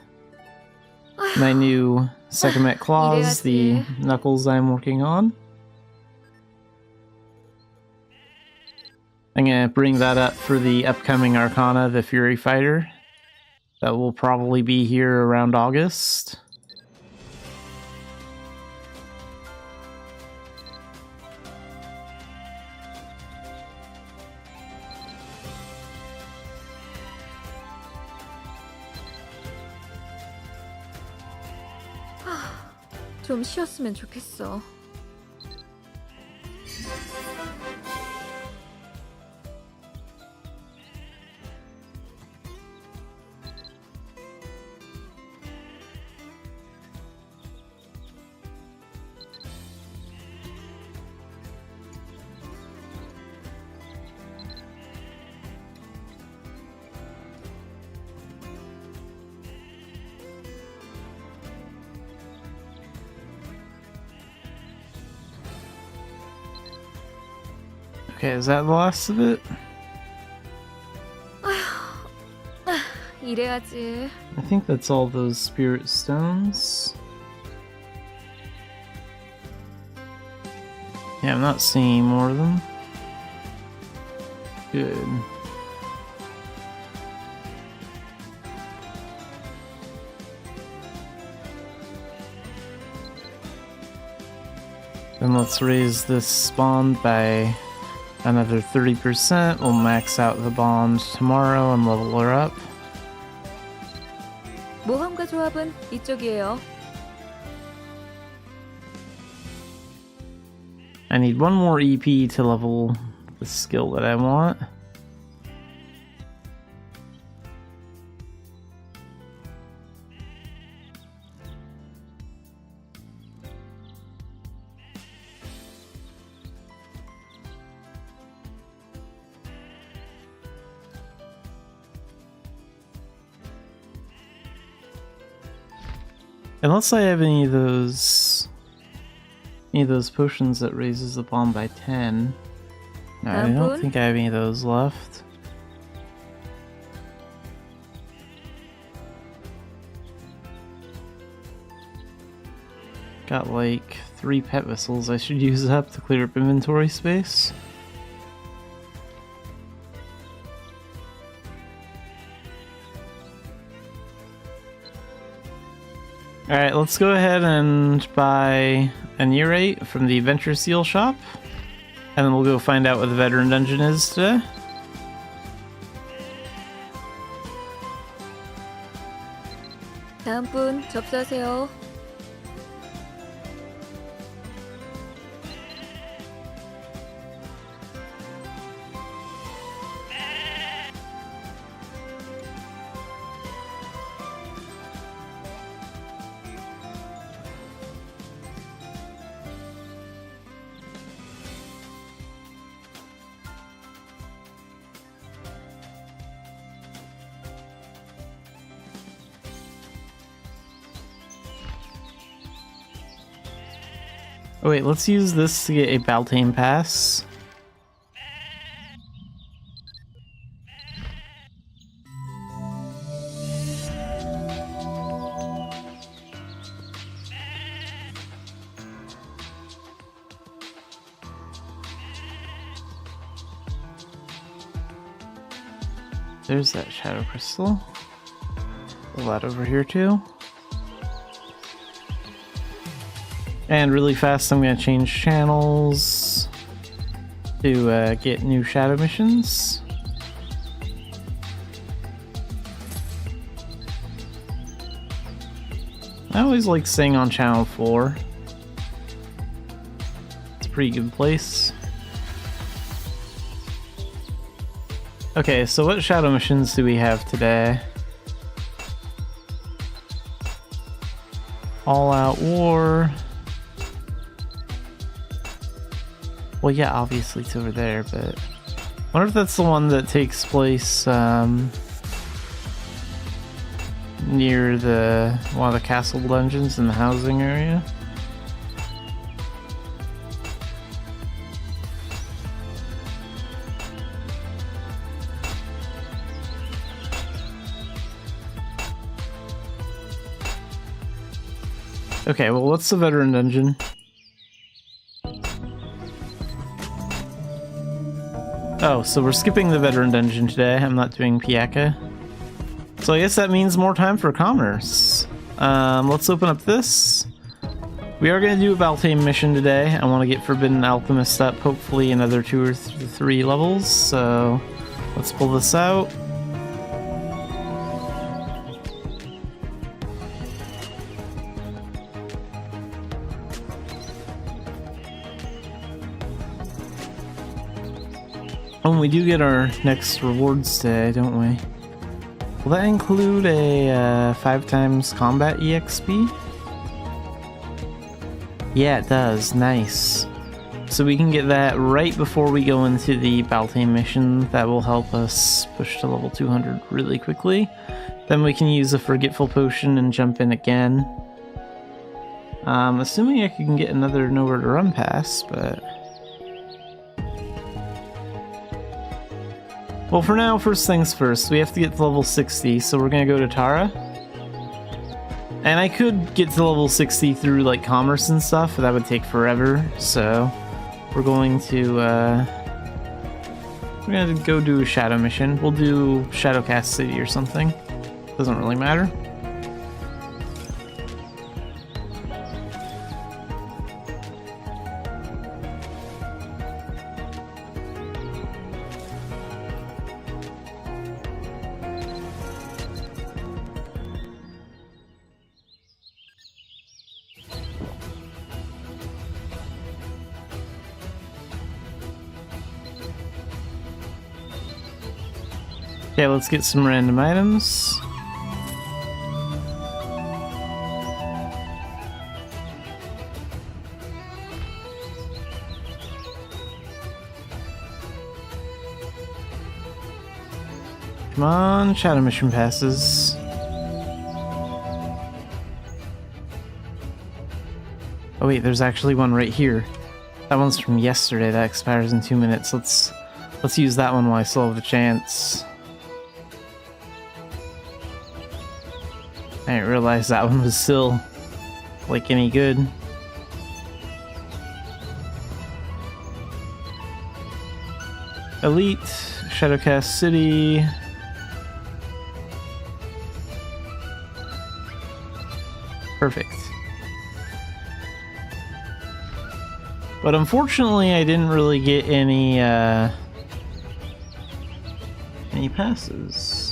A: my new Sekhmet claws, the knuckles I'm working on. I'm gonna bring that up for the upcoming Arcana, the Fury Fighter. That will probably be here around August.
E: 좀 쉬었으면 좋겠어.
A: Okay, is that the last of it?
E: 이래야지.
A: I think that's all those spirit stones. Yeah, I'm not seeing more of them. Good. Then let's raise this bond by another 30%. We'll max out the bond tomorrow and level her up.
E: 모험가 조합은 이쪽이에요.
A: I need one more EP to level the skill that I want. Unless I have any of those potions that raises the bomb by 10. No, I don't think I have any of those left. Got like 3 pet whistles I should use up to clear up inventory space. Alright, let's go ahead and buy a Neurate from the Adventure Seal shop. And then we'll go find out what the Veteran Dungeon is today.
E: 다음 분 접수하세요.
A: Oh wait, let's use this to get a Baltane pass. There's that Shadow Crystal. Pull that over here too. And really fast, I'm going to change channels to get new shadow missions. I always like staying on channel 4. It's a pretty good place. Okay, so what shadow missions do we have today? All Out War. Well, yeah, obviously it's over there, but I wonder if that's the one that takes place near one of the castle dungeons in the housing area. Okay, well, what's the veteran dungeon? Oh, so we're skipping the veteran dungeon today. I'm not doing Piaka. So I guess that means more time for commerce. Let's open up this. We are going to do a Baltane mission today. I want to get Forbidden Alchemist up, hopefully another 2 or 3 levels. So let's pull this out. Oh, we do get our next rewards today, don't we? Will that include a 5 times combat EXP? Yeah, it does. Nice. So we can get that right before we go into the Baltane mission. That will help us push to level 200 really quickly. Then we can use a Forgetful Potion and jump in again. Assuming I can get another Nowhere to Run pass, but... Well, for now, first things first, we have to get to level 60, so we're gonna go to Tara. And I could get to level 60 through, like, commerce and stuff, but that would take forever, so... We're going to, we're gonna go do a shadow mission. We'll do Shadowcast City or something. Doesn't really matter. Okay, let's get some random items. Come on, shadow mission passes. Oh wait, there's actually one right here. That one's from yesterday, that expires in 2 minutes. Let's use that one while I still have the chance. I didn't realize that one was still, like, any good. Elite, Shadowcast City. Perfect. But unfortunately, I didn't really get any passes.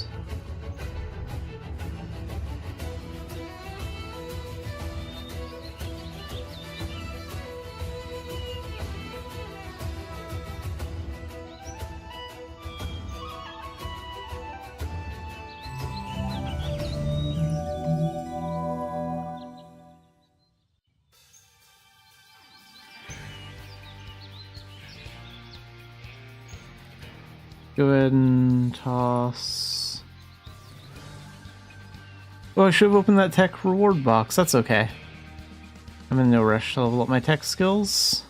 A: Go ahead and toss. Oh, I should have opened that tech reward box. That's okay. I'm in no rush to level up my tech skills.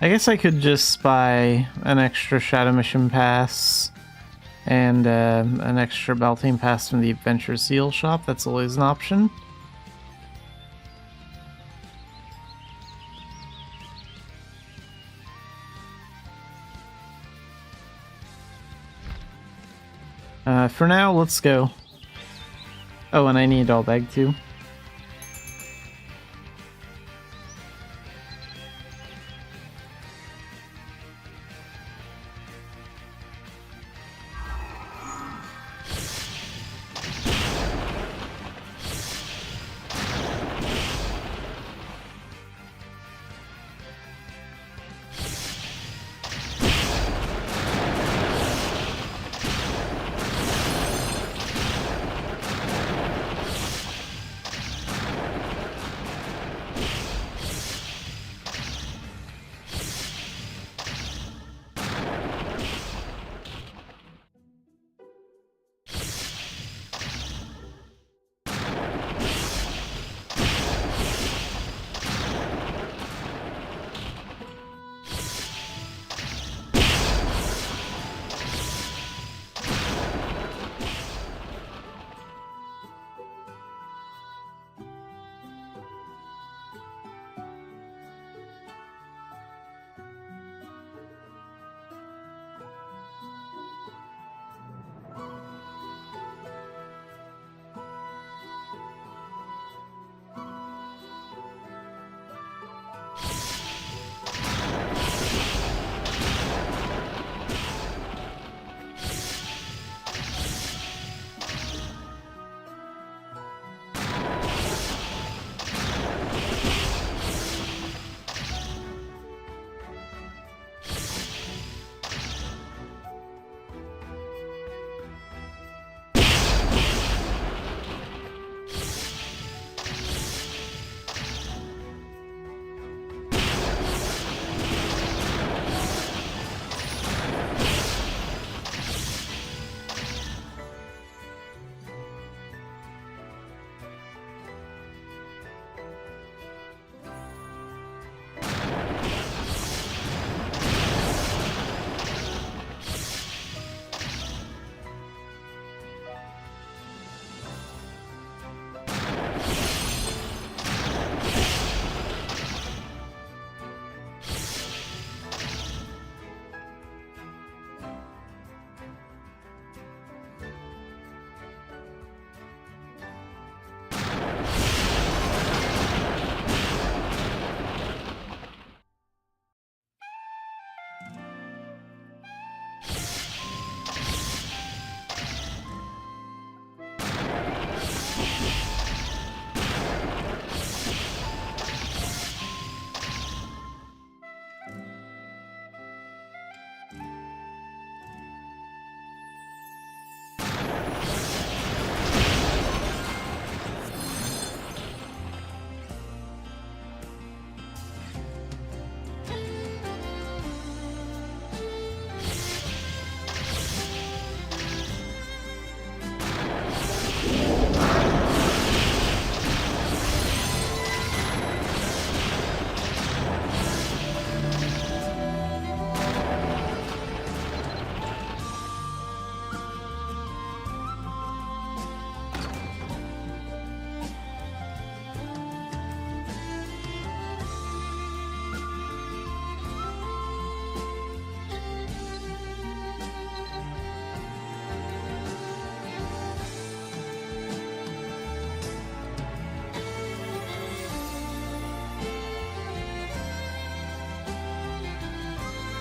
A: I guess I could just buy an extra Shadow Mission Pass and an extra Baltine Pass from the Adventure Seal shop. That's always an option. For now, let's go. Oh, and I need all bag too.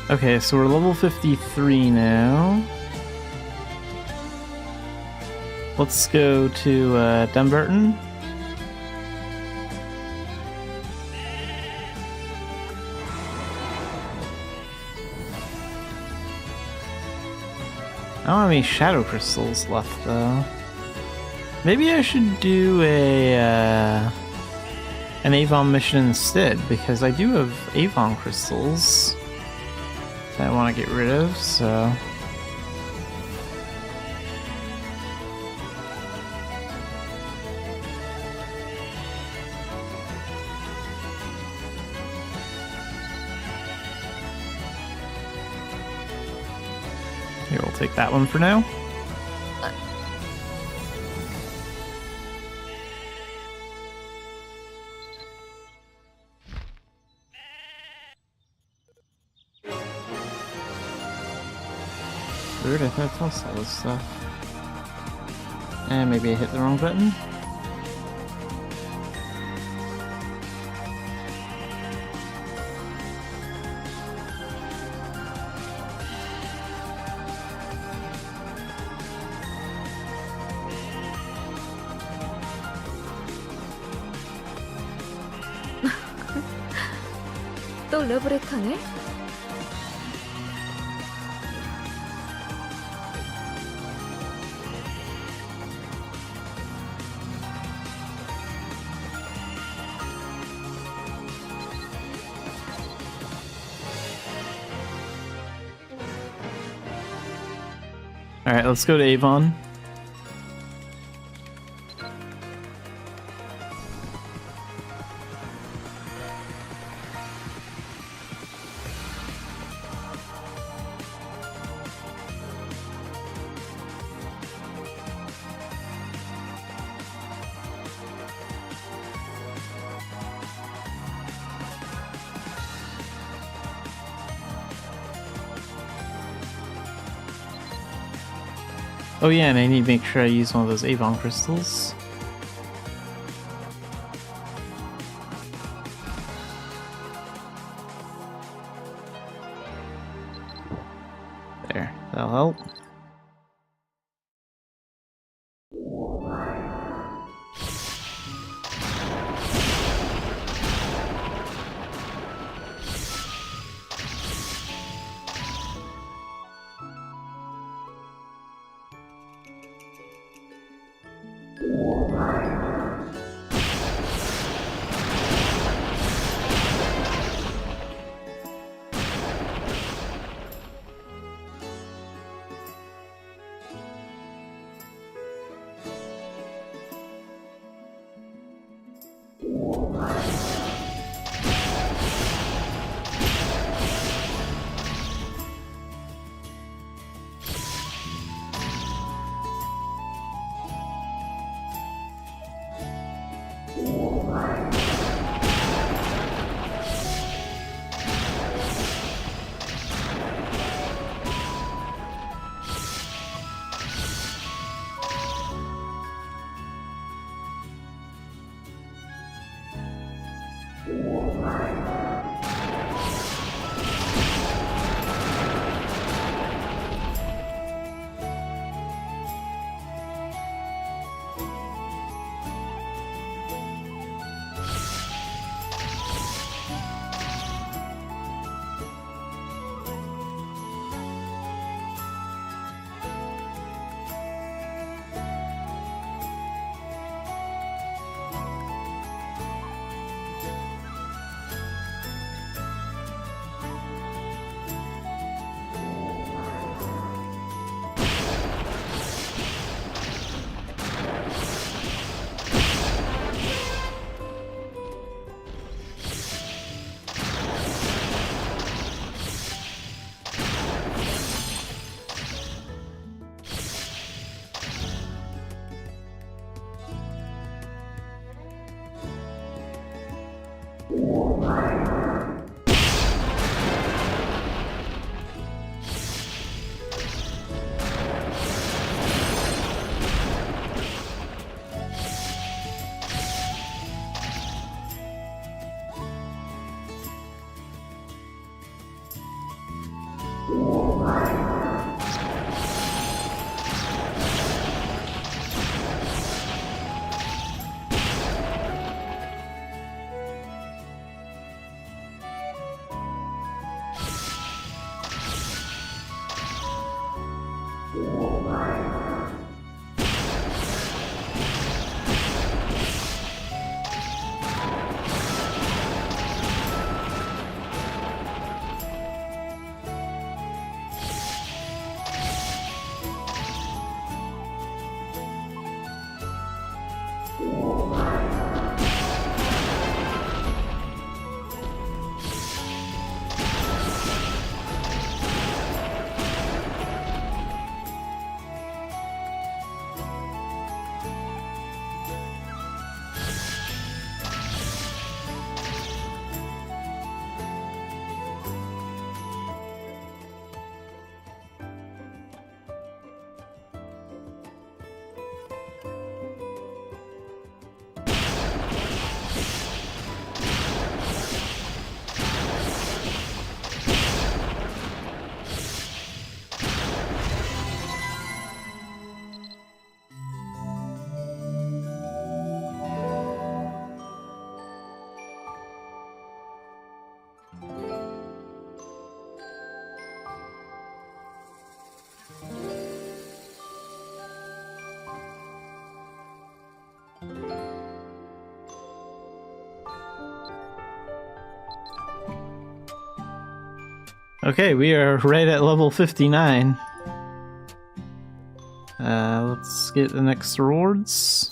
A: Okay, so we're level 53 now. Let's go to Dunbarton. I don't have any shadow crystals left though. Maybe I should do an Avon mission instead, because I do have Avon crystals that I want to get rid of, so... Here, we'll take that one for now. Weird, I thought I tossed all this stuff. And maybe I hit the wrong button.
E: 또 러브레터네?
A: Alright, let's go to Avon. Oh yeah, and I need to make sure I use one of those Avon crystals. There, that'll help. Okay, we are right at level 59. Let's get the next rewards.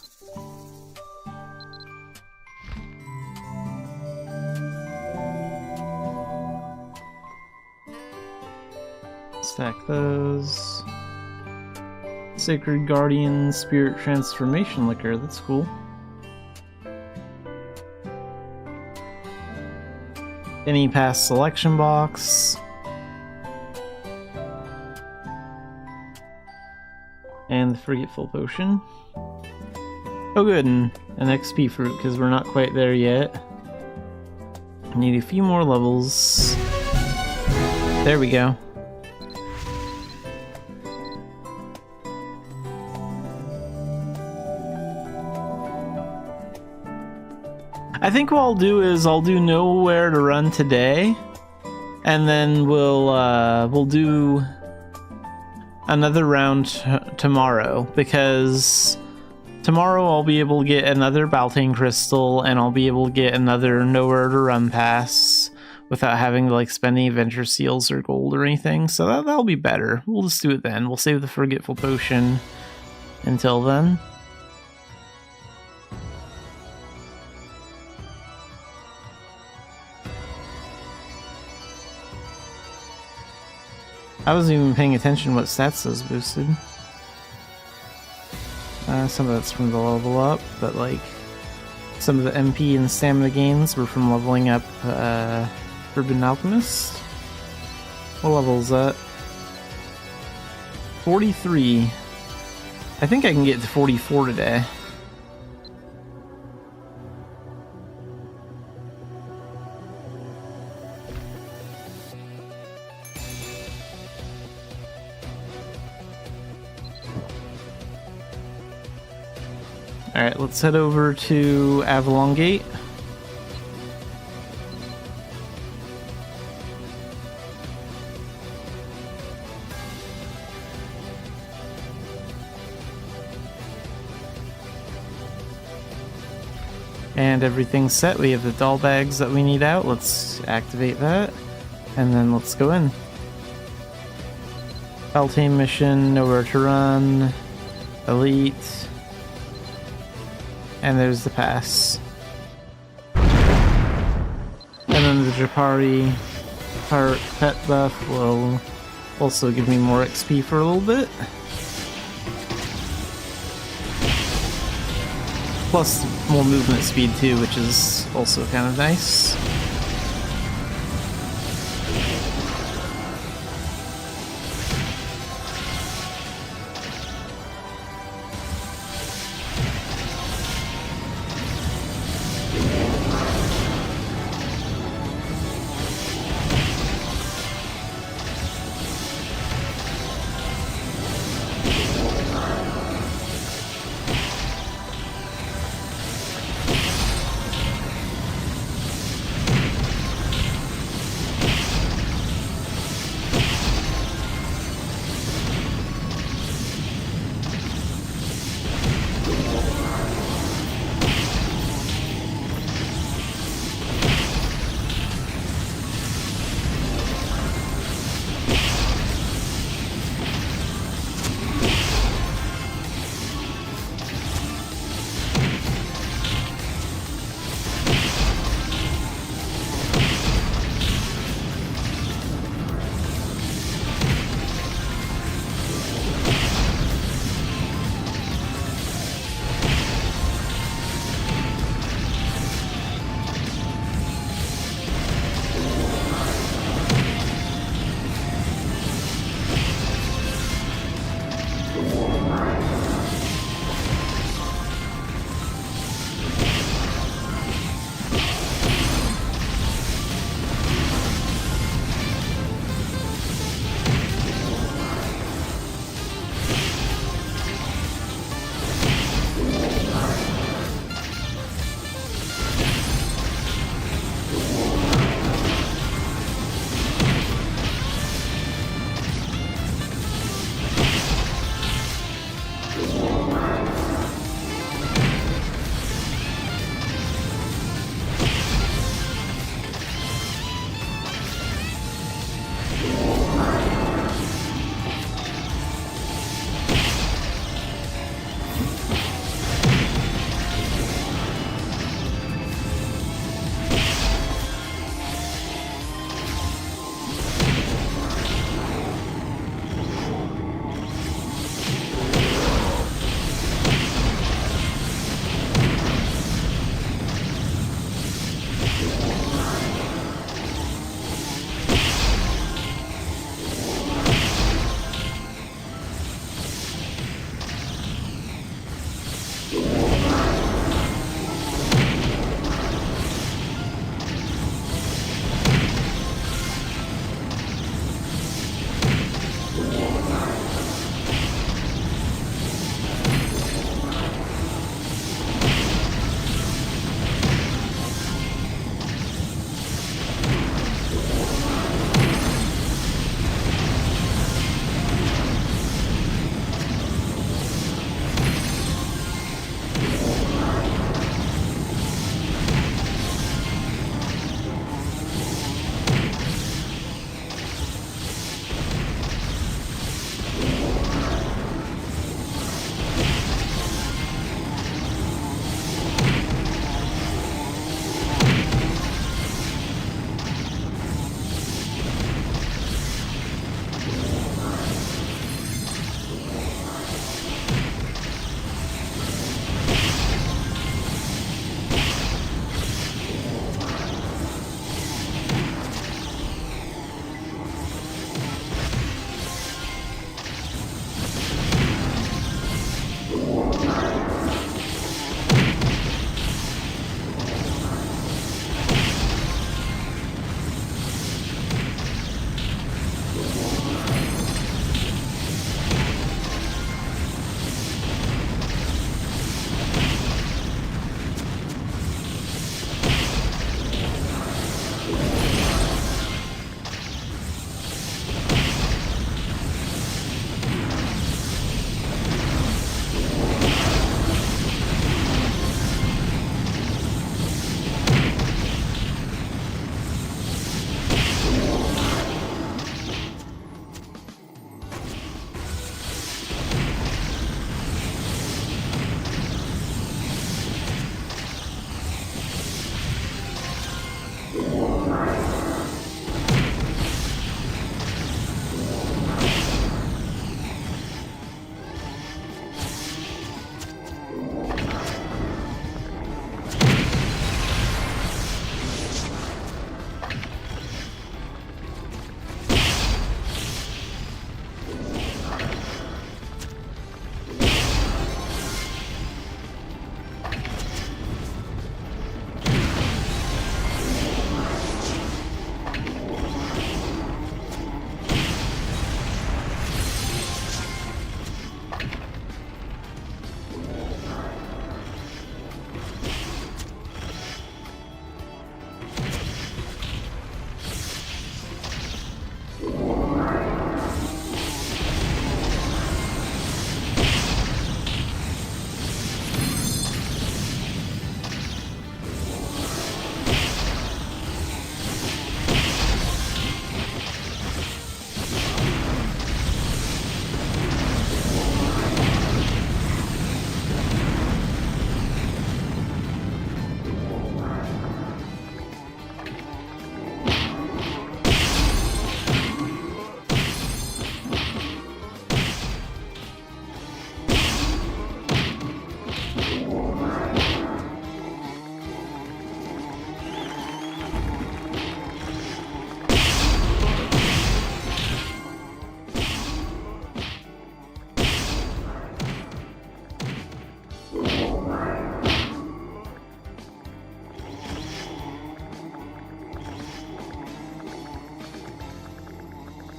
A: Stack those. Sacred Guardian Spirit Transformation Liquor, that's cool. Any past selection box. And the Forgetful Potion. Oh good, and an XP fruit, because we're not quite there yet. Need a few more levels. There we go. I think what I'll do is I'll do Nowhere to Run today, and then we'll do another round tomorrow, because tomorrow I'll be able to get another Baltane Crystal, and I'll be able to get another Nowhere to Run pass without having to like spend any Adventure Seals or gold or anything, so that'll be better. We'll just do it then. We'll save the Forgetful Potion until then. I wasn't even paying attention what stats those boosted. Some of that's from the level up, but like some of the MP and stamina gains were from leveling up Forbidden Alchemist. What level is that? 43. I think I can get to 44 today. Alright, let's head over to Avalon Gate. And everything's set. We have the doll bags that we need out. Let's activate that. And then let's go in. Baltane mission, Nowhere to Run, Elite. And there's the pass. And then the Japari pet buff will also give me more XP for a little bit. Plus more movement speed too, which is also kind of nice.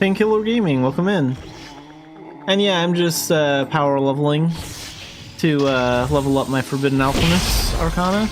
A: Painkiller Gaming, welcome in. And yeah, I'm just power leveling to level up my Forbidden Alchemist Arcana.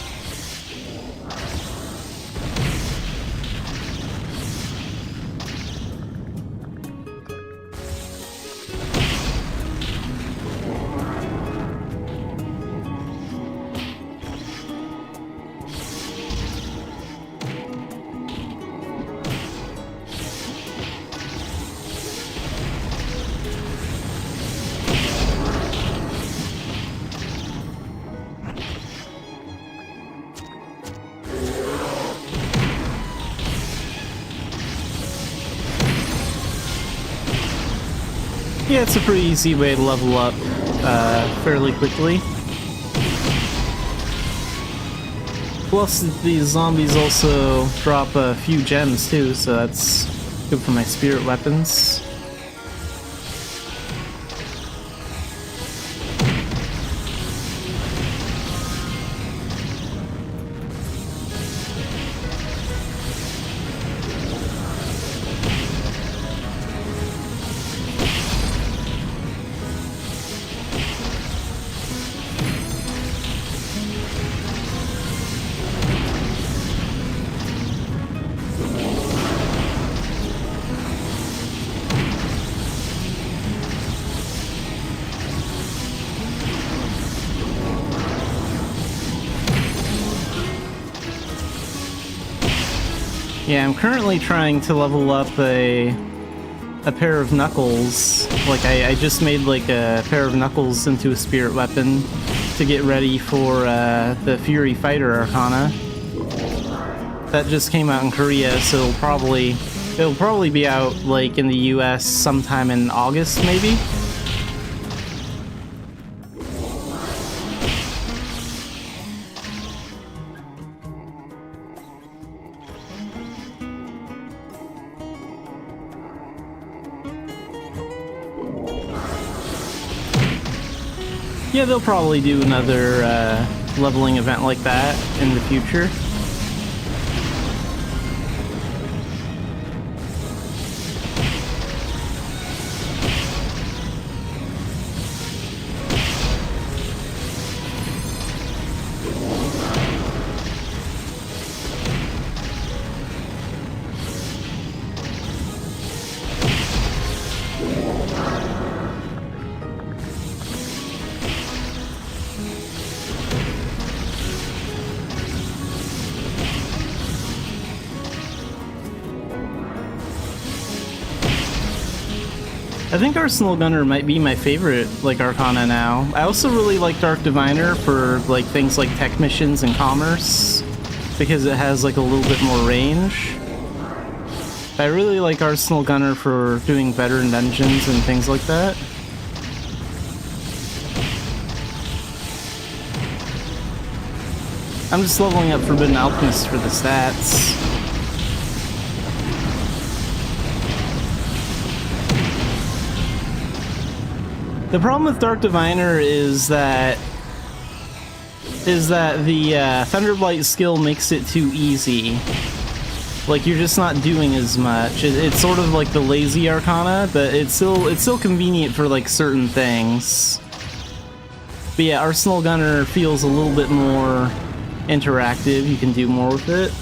A: Yeah, it's a pretty easy way to level up fairly quickly. Plus, these zombies also drop a few gems too, so that's good for my spirit weapons. Yeah, I'm currently trying to level up a pair of knuckles. Like, I just made like a pair of knuckles into a spirit weapon to get ready for the Fury Fighter Arcana. That just came out in Korea, so it'll probably be out like in the US sometime in August maybe. Yeah, they'll probably do another leveling event like that in the future. I think Arsenal Gunner might be my favorite, like, Arcana now. I also really like Dark Diviner for, like, things like tech missions and commerce, because it has, like, a little bit more range. I really like Arsenal Gunner for doing better in dungeons and things like that. I'm just leveling up Forbidden Alchemist for the stats. The problem with Dark Diviner is that the Thunderblight skill makes it too easy. Like, you're just not doing as much. It's sort of like the lazy Arcana, but it's still convenient for like certain things. But yeah, Arsenal Gunner feels a little bit more interactive. You can do more with it.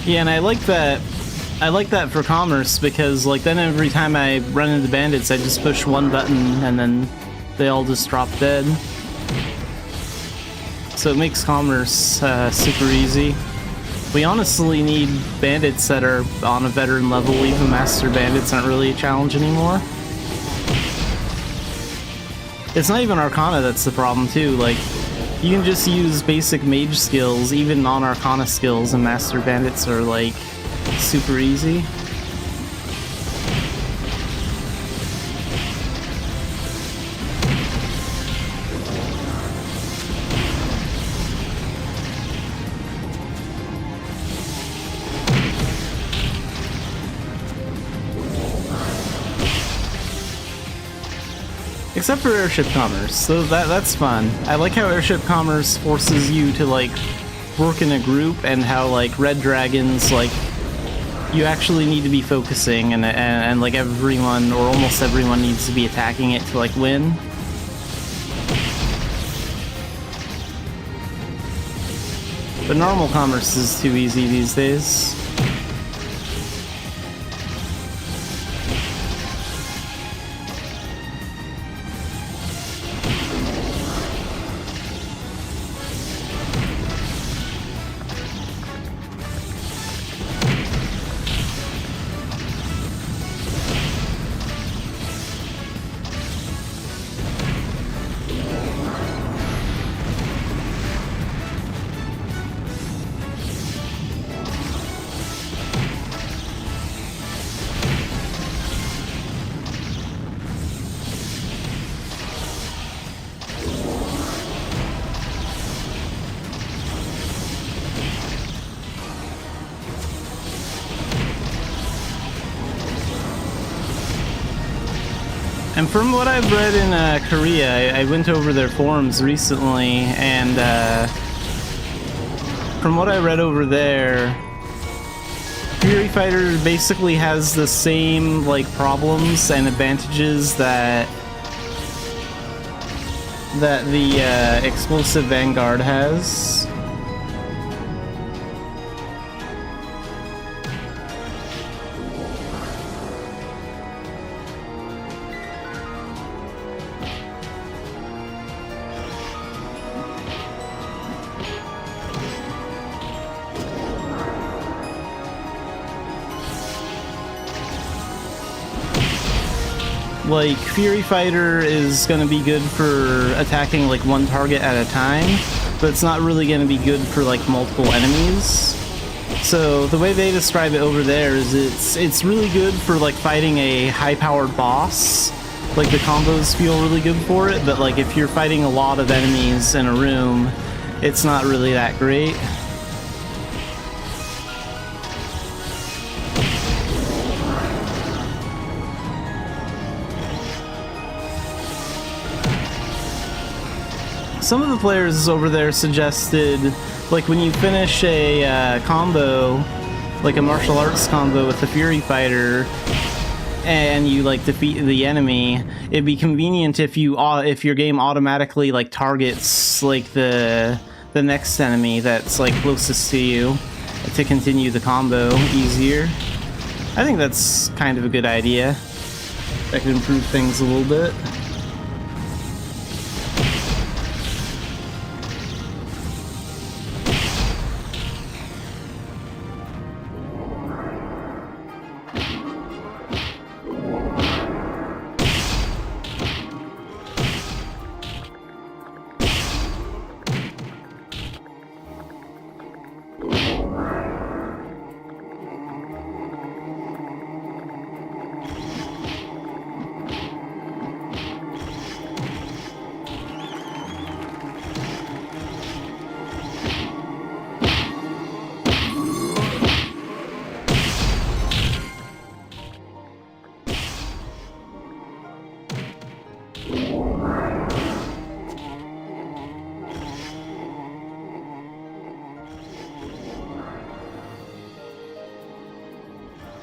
A: Yeah, and I like that for commerce, because like then every time I run into bandits I just push one button and then they all just drop dead. so it makes commerce super easy. We honestly need bandits that are on a veteran level. Even master bandits aren't really a challenge anymore. It's not even Arcana that's the problem too. Like, you can just use basic mage skills, even non-Arcana skills, and master bandits are like super easy. Except for airship commerce, so that's fun. I like how airship commerce forces you to like work in a group, and how like red dragons, like, you actually need to be focusing, and like everyone or almost everyone needs to be attacking it to like win. But normal commerce is too easy these days. And from what I've read in Korea, I went over their forums recently, and from what I read over there, Fury Fighter basically has the same like problems and advantages that the Explosive Vanguard has. Like, Fury Fighter is going to be good for attacking like one target at a time, but it's not really going to be good for like multiple enemies. So the way they describe it over there is it's really good for like fighting a high-powered boss. Like, the combos feel really good for it, but like if you're fighting a lot of enemies in a room, it's not really that great. Some of the players over there suggested, like, when you finish a combo, like a martial arts combo with the Fury Fighter, and you like defeat the enemy, it'd be convenient if your game automatically like targets like the next enemy that's like closest to you to continue the combo easier. I think that's kind of a good idea. That could improve things a little bit.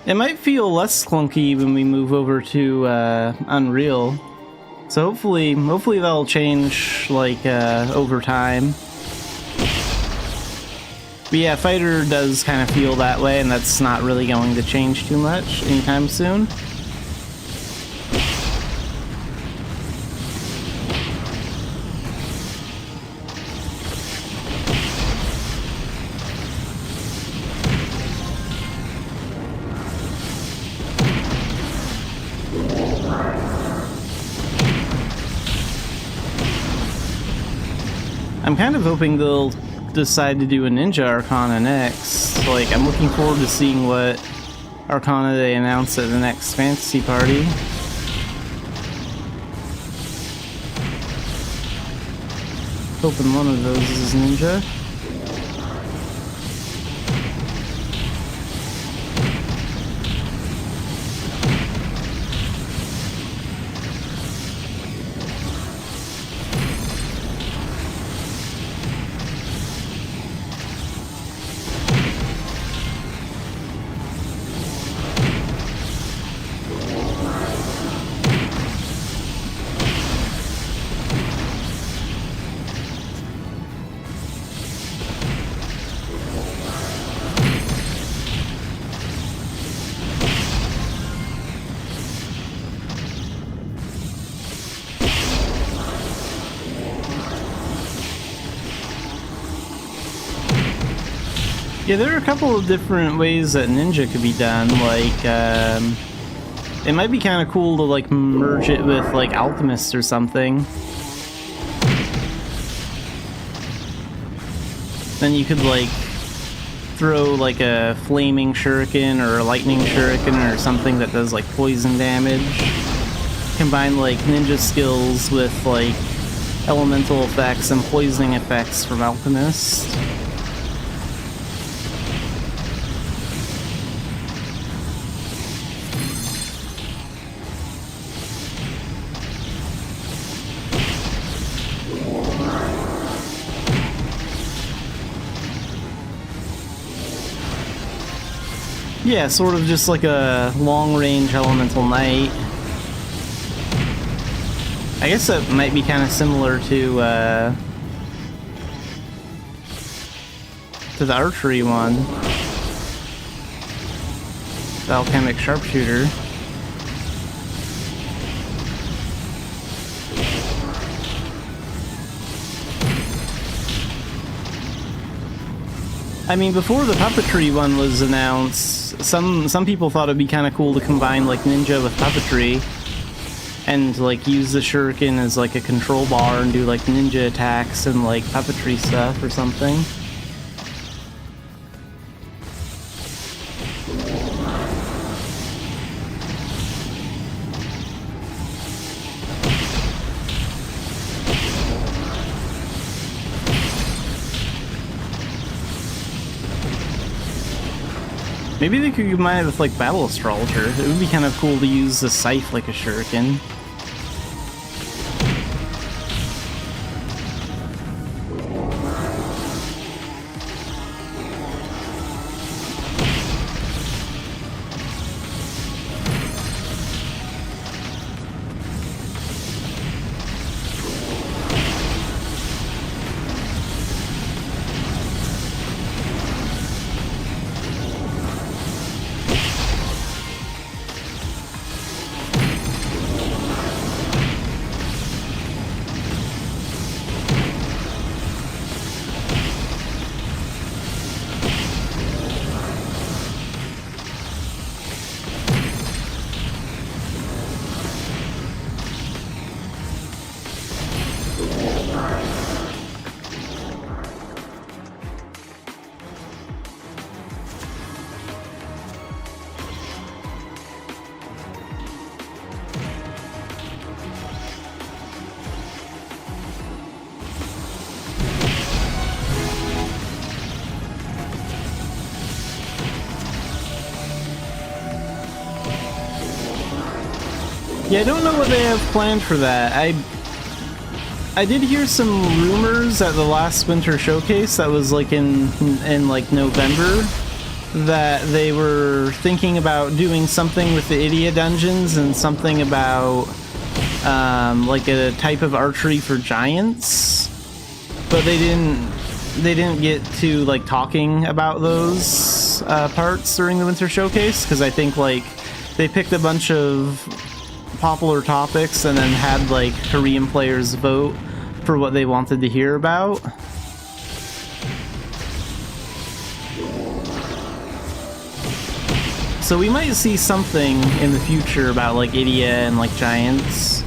A: It might feel less clunky when we move over to Unreal, so hopefully that'll change like over time. But yeah, Fighter does kind of feel that way, and that's not really going to change too much anytime soon. I'm kind of hoping they'll decide to do a Ninja Arcana next. Like, I'm looking forward to seeing what Arcana they announce at the next fantasy party. Hoping one of those is Ninja. Yeah, there are a couple of different ways that Ninja could be done, like, it might be kind of cool to, like, merge it with, like, Alchemist or something. Then you could, like, throw, like, a Flaming Shuriken or a Lightning Shuriken or something that does, like, poison damage. Combine, like, ninja skills with, like, elemental effects and poisoning effects from Alchemist. Yeah, sort of just like a long-range Elemental Knight. I guess that might be kind of similar to the archery one. The Alchemic Sharpshooter. I mean, before the puppetry one was announced, some people thought it'd be kind of cool to combine like ninja with puppetry, and like use the shuriken as like a control bar and do like ninja attacks and like puppetry stuff or something. Maybe they could combine it with like Battle Astrologer. It would be kind of cool to use the scythe like a shuriken. Yeah, I don't know what they have planned for that. I did hear some rumors at the last winter showcase that was like in like November that they were thinking about doing something with the Idia dungeons and something about like a type of archery for giants, but they didn't get to like talking about those parts during the winter showcase, because I think like they picked a bunch of popular topics and then had like Korean players vote for what they wanted to hear about. So we might see something in the future about like Idia and like giants,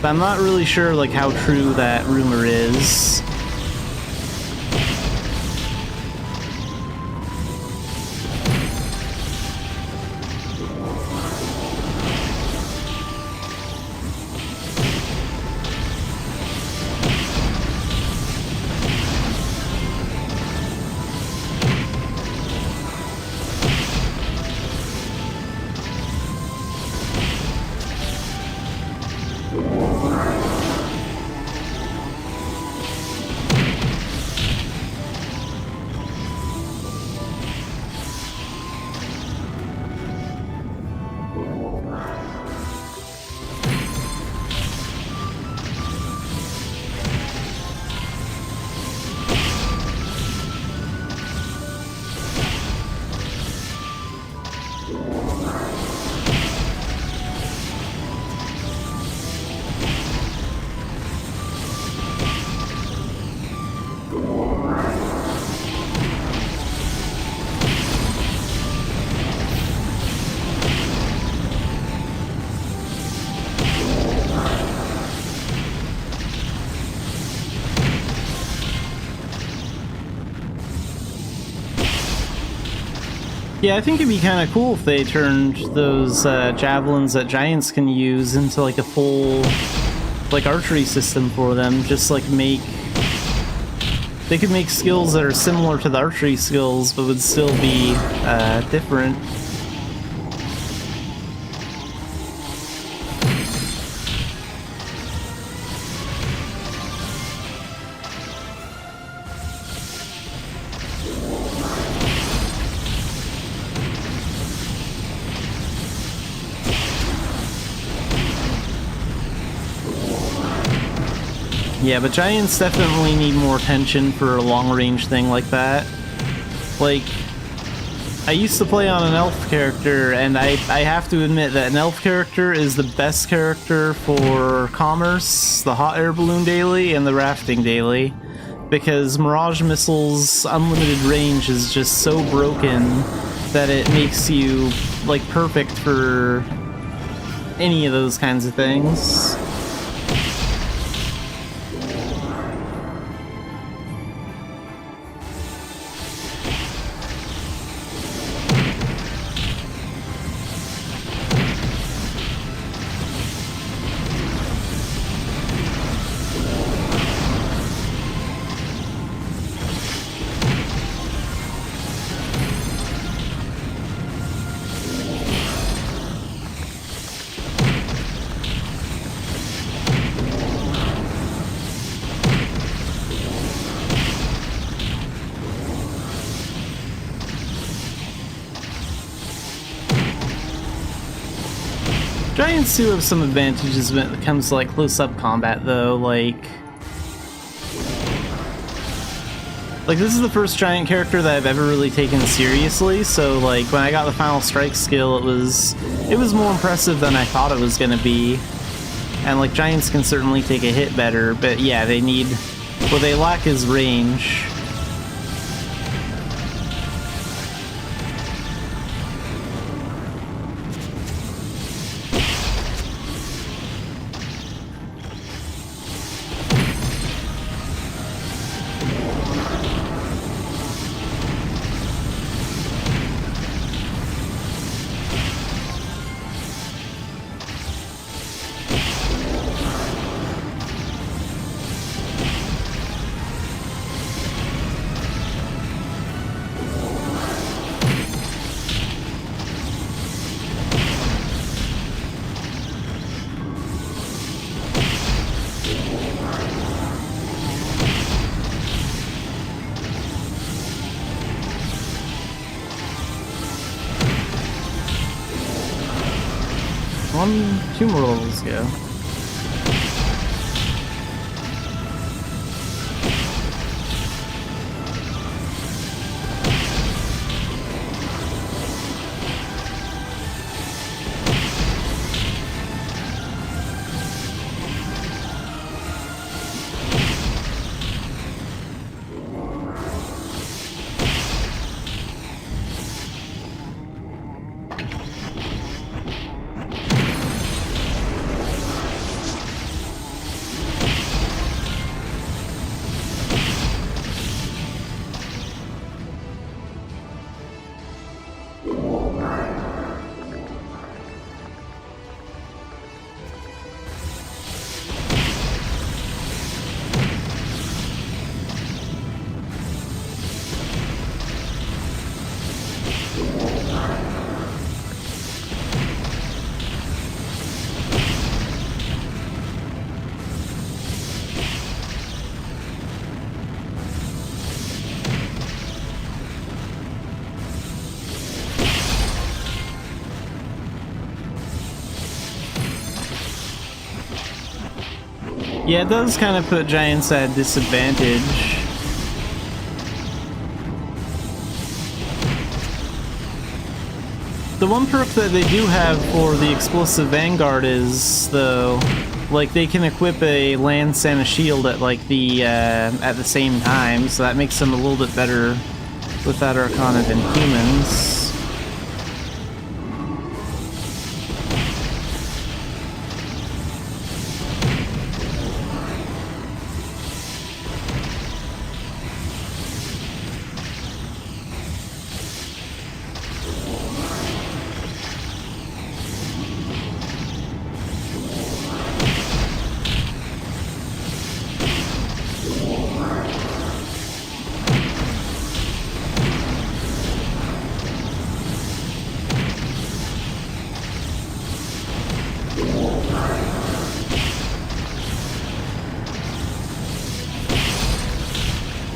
A: but I'm not really sure like how true that rumor is. Yeah, I think it'd be kind of cool if they turned those javelins that giants can use into like a full like archery system for them. Just like they could make skills that are similar to the archery skills, but would still be different. Yeah, but giants definitely need more attention for a long-range thing like that. Like, I used to play on an elf character, and I have to admit that an elf character is the best character for commerce, the hot air balloon daily, and the rafting daily. Because Mirage Missile's unlimited range is just so broken that it makes you, like, perfect for any of those kinds of things. Giants do have some advantages when it comes to like close-up combat, though. Like this is the first giant character that I've ever really taken seriously. So like when I got the final strike skill, it was more impressive than I thought it was gonna be. And like giants can certainly take a hit better, but yeah, what they lack is range. Two more levels to go. Yeah, it does kind of put giants at disadvantage. The one perk that they do have for the Explosive Vanguard is, though, like they can equip a lance and a shield at like at the same time, so that makes them a little bit better with that Arcana than humans.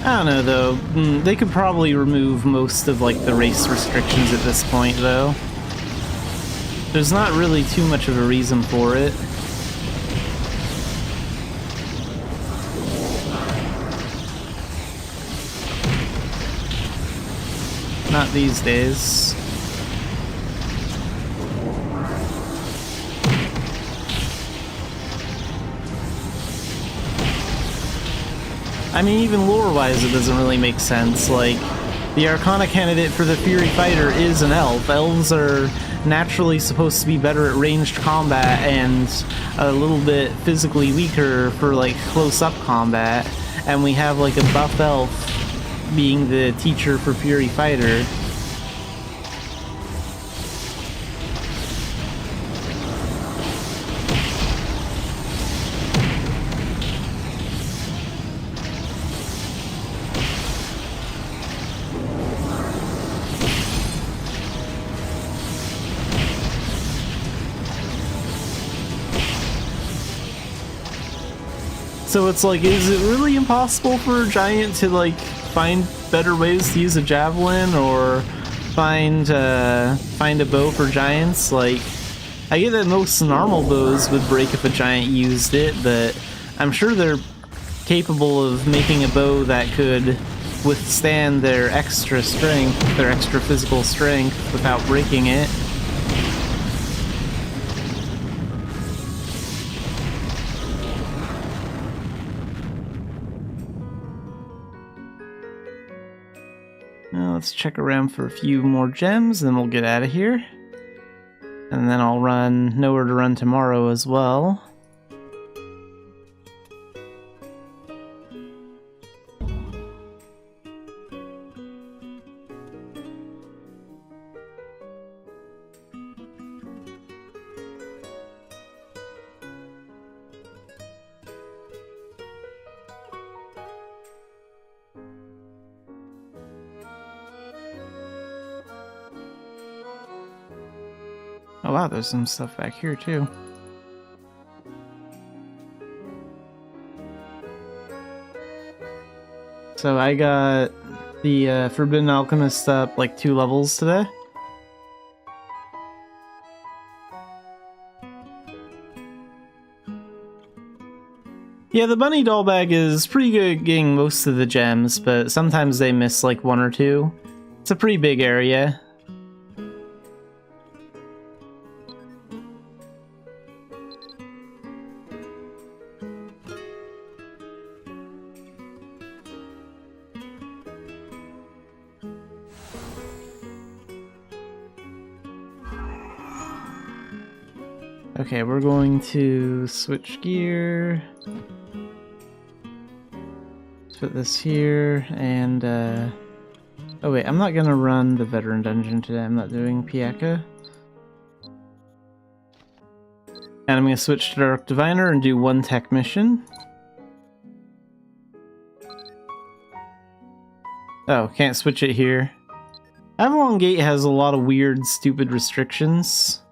A: I don't know though. They could probably remove most of like the race restrictions at this point though. There's not really too much of a reason for it. Not these days. I mean, even lore-wise, it doesn't really make sense. Like, the Arcana candidate for the Fury Fighter is an elf. Elves are naturally supposed to be better at ranged combat and a little bit physically weaker for, like, close-up combat. And we have, like, a buff elf being the teacher for Fury Fighter. So it's like, is it really impossible for a giant to like find better ways to use a javelin or find a bow for giants? Like, I get that most normal bows would break if a giant used it, but I'm sure they're capable of making a bow that could withstand their extra strength, their extra physical strength without breaking it. Now let's check around for a few more gems, then we'll get out of here. And then I'll know where to run tomorrow as well. Oh wow, there's some stuff back here too. So I got the Forbidden Alchemist up like 2 levels today. Yeah, the bunny doll bag is pretty good at getting most of the gems, but sometimes they miss like 1 or 2. It's a pretty big area. Okay, we're going to switch gear. Let's put this here, and oh wait, I'm not gonna run the veteran dungeon today. I'm not doing Pieka. And I'm gonna switch to Dark Diviner and do 1 tech mission. Oh, can't switch it here. Avalon Gate has a lot of weird, stupid restrictions.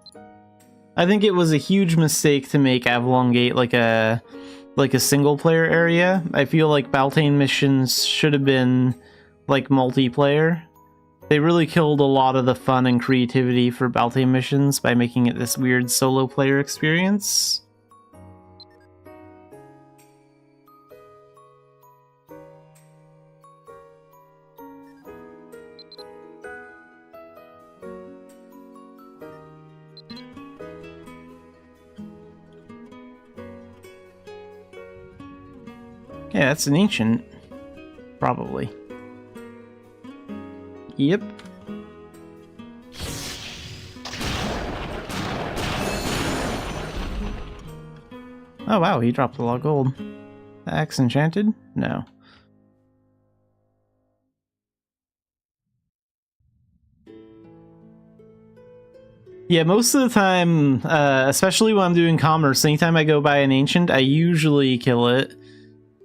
A: I think it was a huge mistake to make Avalon Gate like a single player area. I feel like Baltaine missions should have been like multiplayer. They really killed a lot of the fun and creativity for Baltaine missions by making it this weird solo player experience. Yeah, that's an ancient. Probably. Yep. Oh wow, he dropped a lot of gold. The axe enchanted? No. Yeah, most of the time, especially when I'm doing commerce, anytime I go buy an ancient, I usually kill it.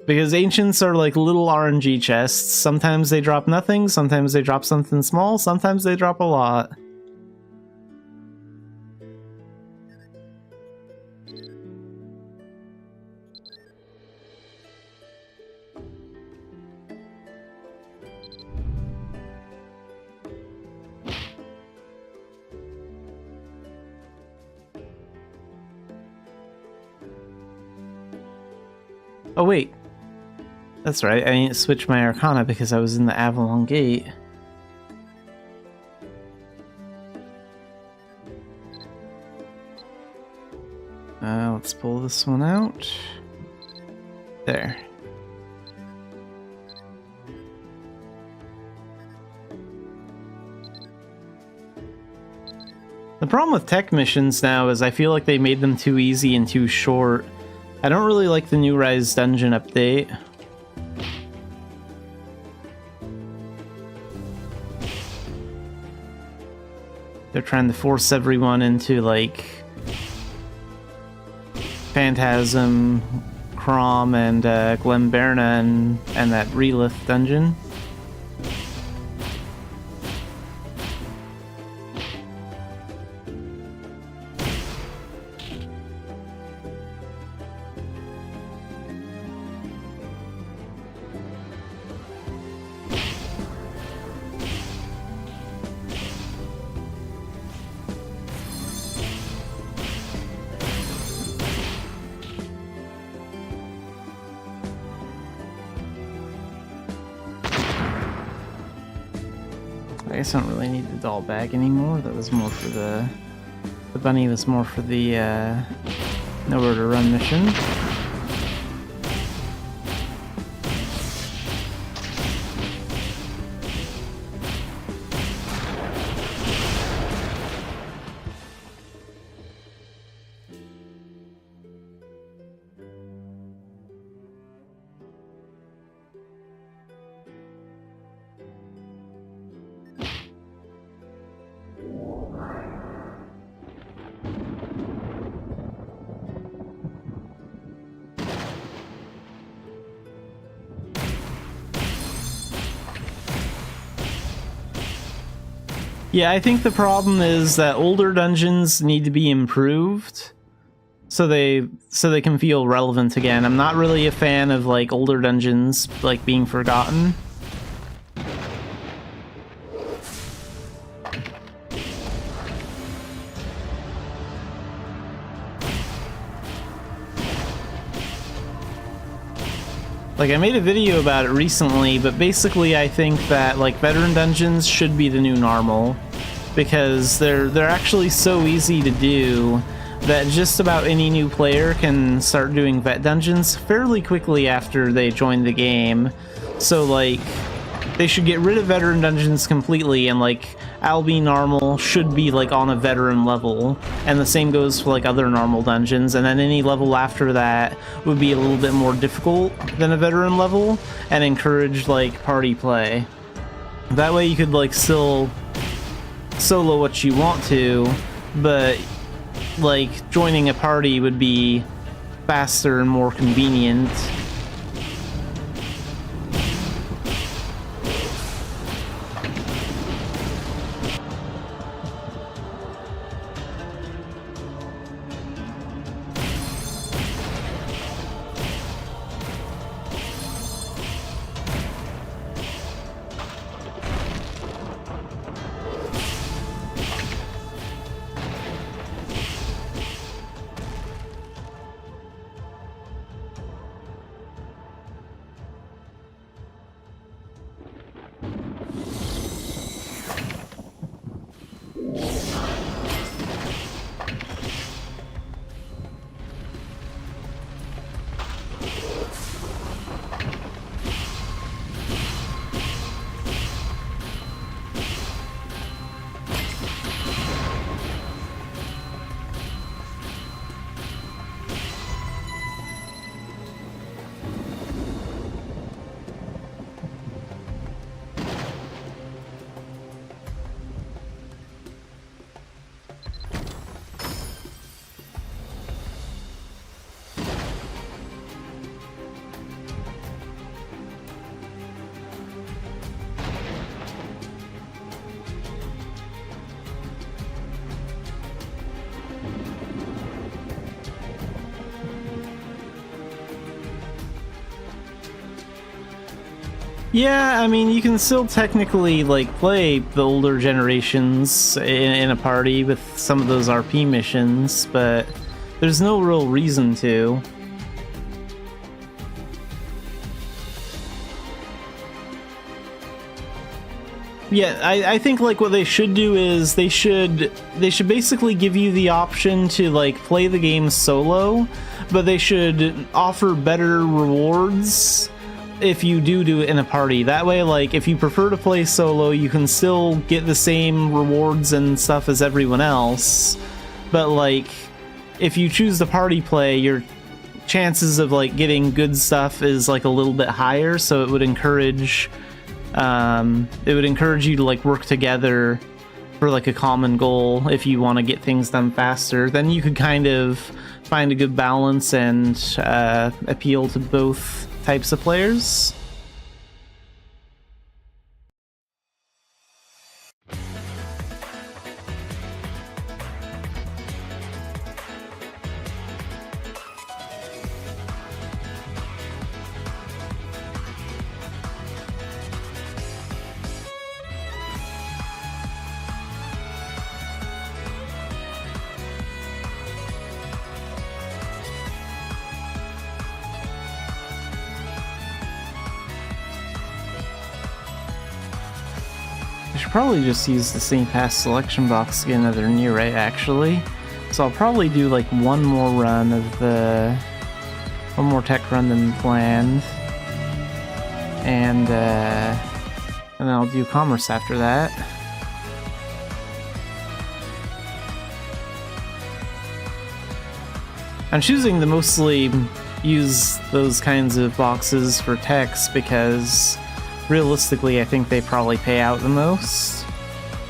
A: Because ancients are like little RNG chests. Sometimes they drop nothing, sometimes they drop something small, sometimes they drop a lot. Oh wait, that's right. I need to switch my Arcana because I was in the Avalon Gate. Let's pull this one out. There. The problem with tech missions now is I feel like they made them too easy and too short. I don't really like the new Rise dungeon update. They're trying to force everyone into, like, Phantasm, Crom, and Glenberna and that Relith dungeon. I guess I don't really need the doll bag anymore. That was more for the bunny was more for the nowhere to run mission. Yeah, I think the problem is that older dungeons need to be improved so they can feel relevant again. I'm not really a fan of like older dungeons like being forgotten. Like, I made a video about it recently, but basically I think that, like, veteran dungeons should be the new normal, because they're actually so easy to do that just about any new player can start doing vet dungeons fairly quickly after they join the game. So, like, they should get rid of veteran dungeons completely, and, like, Albi normal should be, like, on a veteran level, and the same goes for, like, other normal dungeons, and then any level after that would be a little bit more difficult than a veteran level, and encourage, like, party play. That way you could, like, still solo what you want to, but, like, joining a party would be faster and more convenient. Yeah, I mean, you can still technically, like, play the older generations in a party with some of those RP missions, but there's no real reason to. Yeah, I think like what they should do is they should basically give you the option to like play the game solo, but they should offer better rewards if you do it in a party. That way, like if you prefer to play solo, you can still get the same rewards and stuff as everyone else. But like if you choose the party play, your chances of like getting good stuff is like a little bit higher, so it would encourage you to like work together for like a common goal if you want to get things done faster. Then you could kind of find a good balance and appeal to both types of players. I should probably just use the same pass selection box to get another Neurite, actually. So I'll probably do like one more tech run than planned, and then I'll do commerce after that. I'm choosing to mostly use those kinds of boxes for techs because realistically I think they probably pay out the most.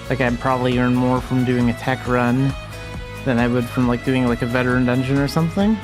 A: Like I'd probably earn more from doing a tech run than I would from like doing like a veteran dungeon or something.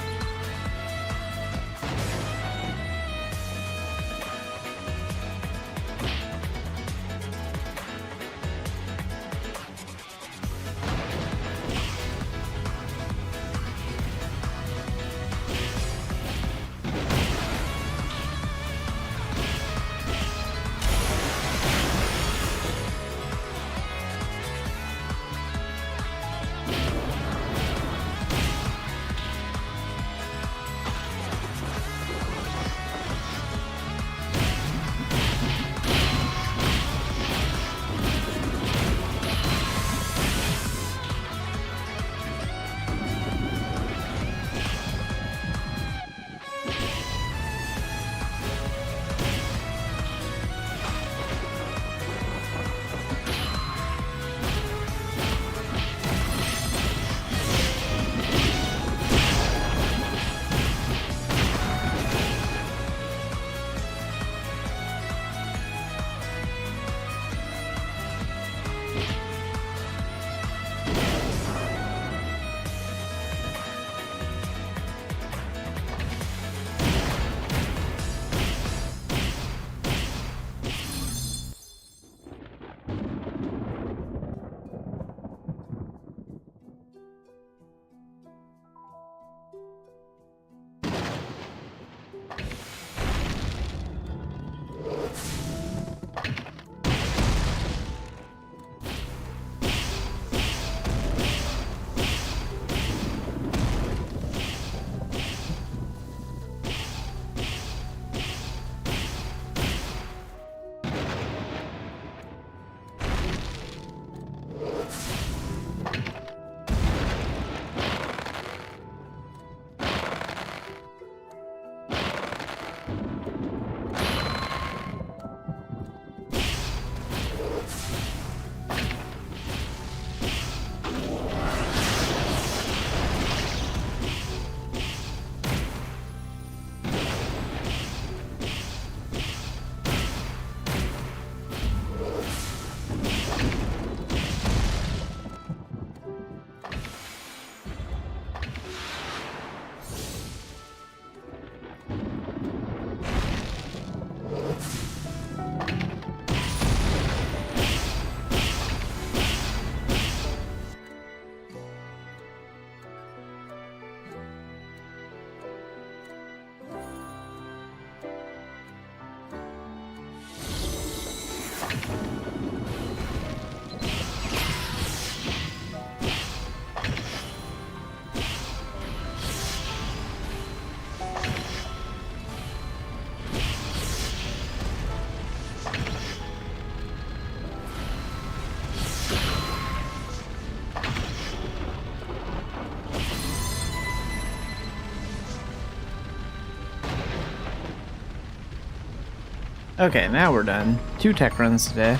A: Okay, now we're done. 2 tech runs today.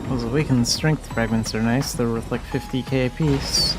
A: Those awakened strength fragments are nice. They're worth like 50k a piece.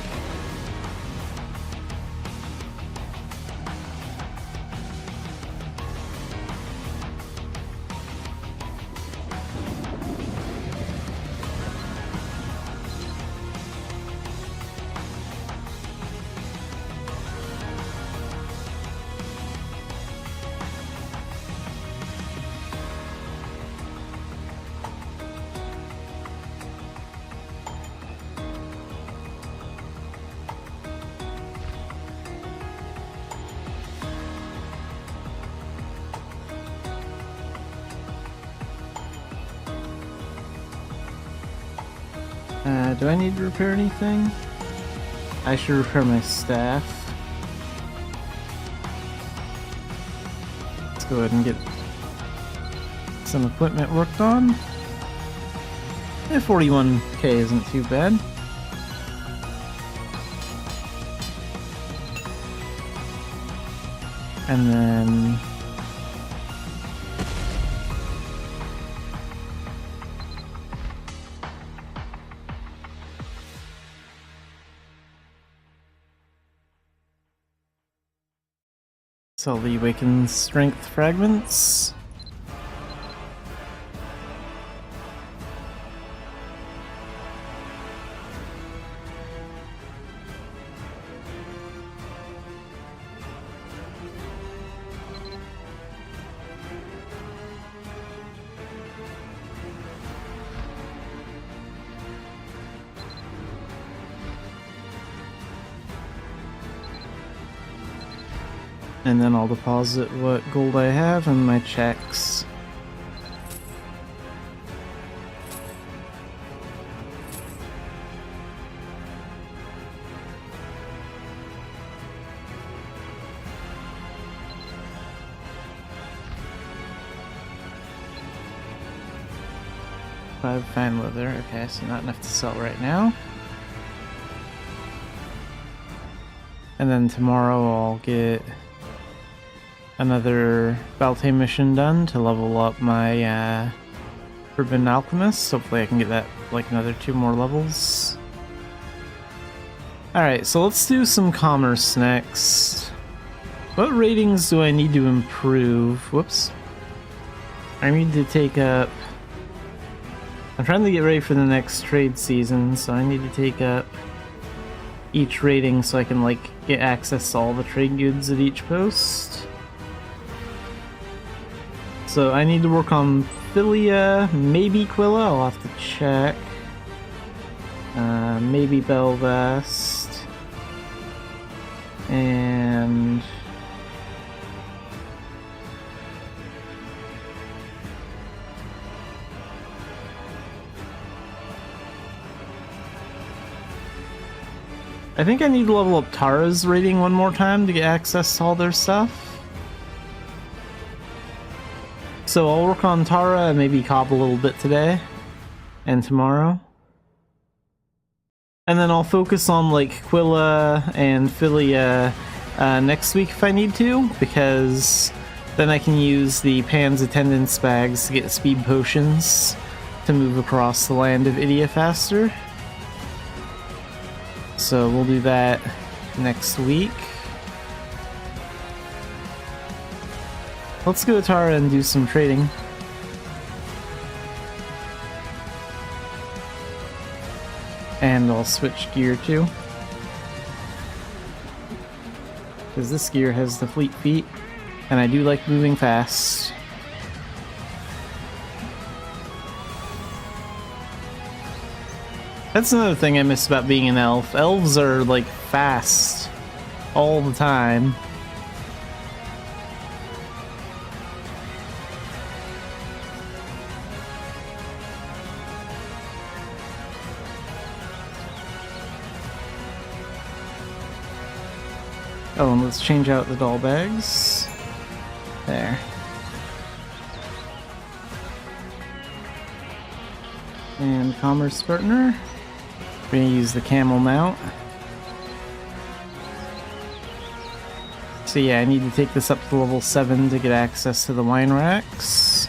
A: Do I need to repair anything? I should repair my staff. Let's go ahead and get some equipment worked on. 41k isn't too bad. And then sell the awakened strength fragments. And then I'll deposit what gold I have in my checks. Five fine leather. Okay, so not enough to sell right now. And then tomorrow I'll get another Baltae mission done to level up my Forbidden Alchemist. Hopefully I can get that like another 2 more levels. Alright, so let's do some commerce next. What ratings do I need to improve? Whoops. I need to take up... I'm trying to get ready for the next trade season, so I need to take up each rating so I can like get access to all the trade goods at each post. So I need to work on Philia, maybe Quilla, I'll have to check. Maybe Belvest. And... I think I need to level up Tara's rating one more time to get access to all their stuff. So I'll work on Tara and maybe Cobb a little bit today and tomorrow. And then I'll focus on like Quilla and Philia next week if I need to, because then I can use the Pan's attendance bags to get speed potions to move across the land of Idia faster. So we'll do that next week. Let's go to Tara and do some trading. And I'll switch gear too, because this gear has the fleet feet, and I do like moving fast. That's another thing I miss about being an elf. Elves are like fast all the time. Oh, and let's change out the doll bags. There. And commerce partner. We're gonna use the camel mount. So yeah, I need to take this up to level 7 to get access to the wine racks.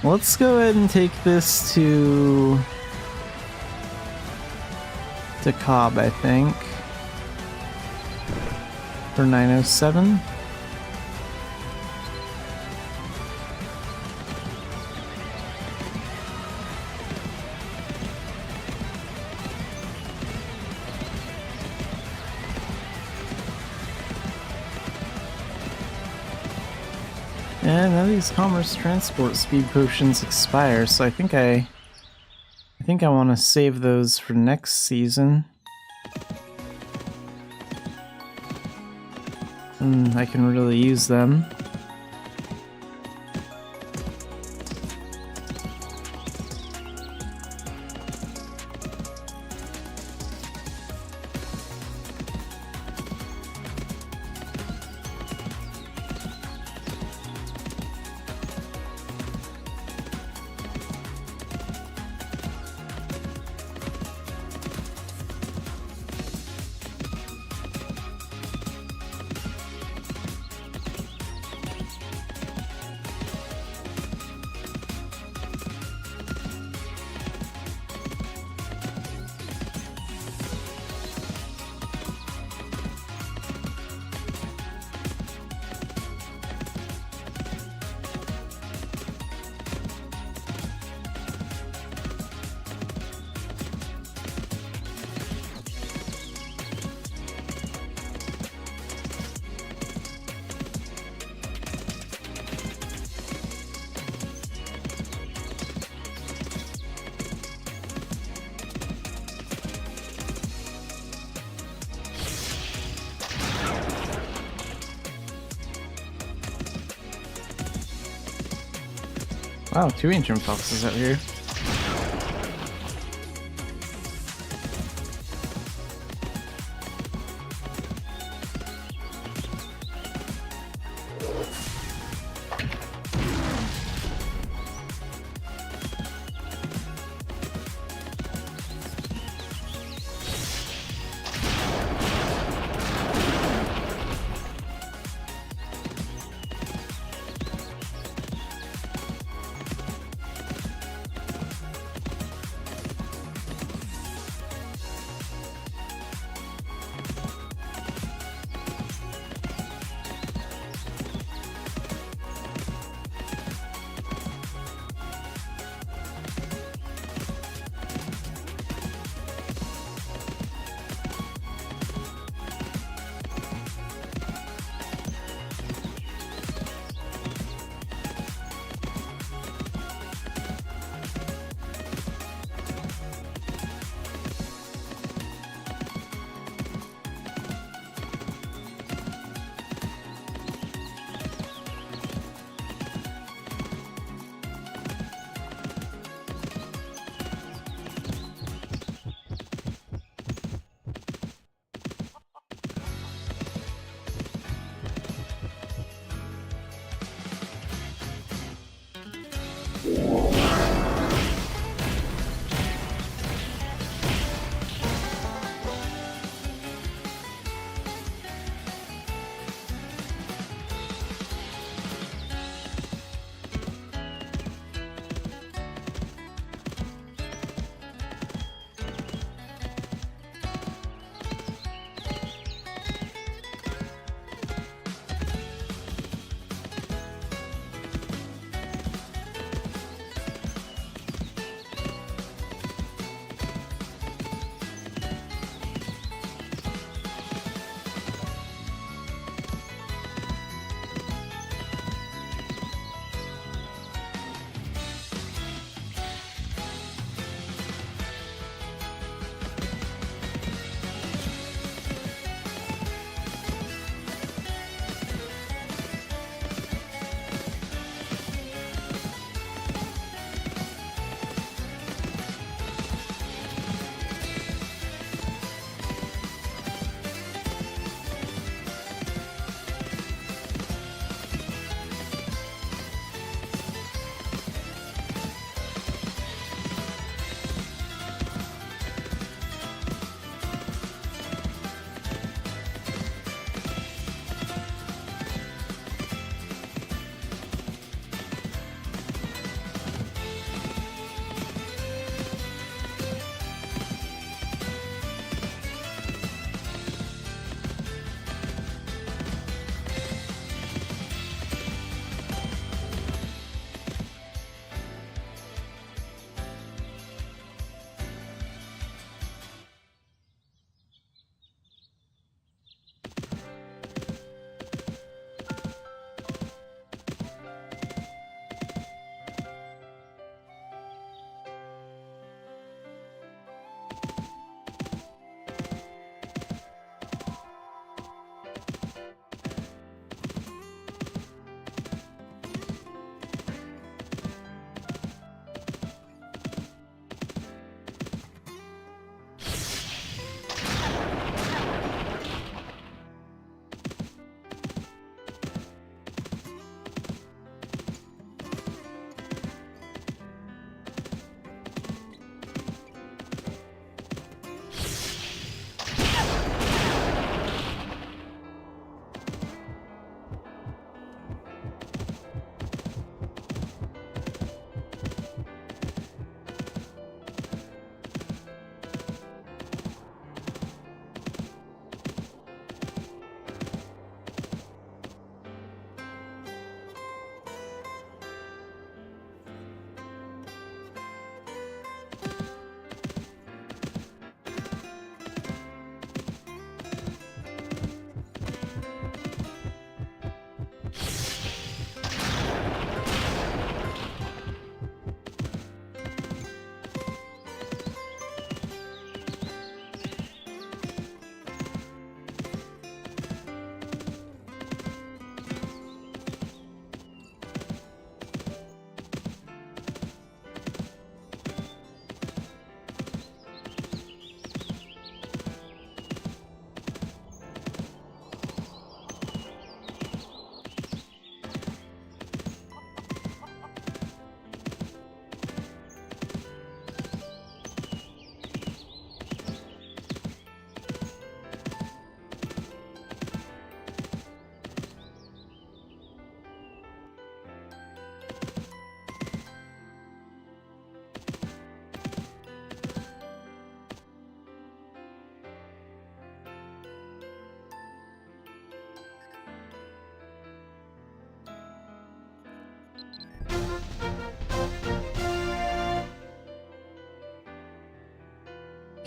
A: Let's go ahead and take this to Cobb, I think, for 907. And none of these commerce transport speed potions expire, so I think I want to save those for next season. I can really use them. Wow, 2 ancient foxes out here.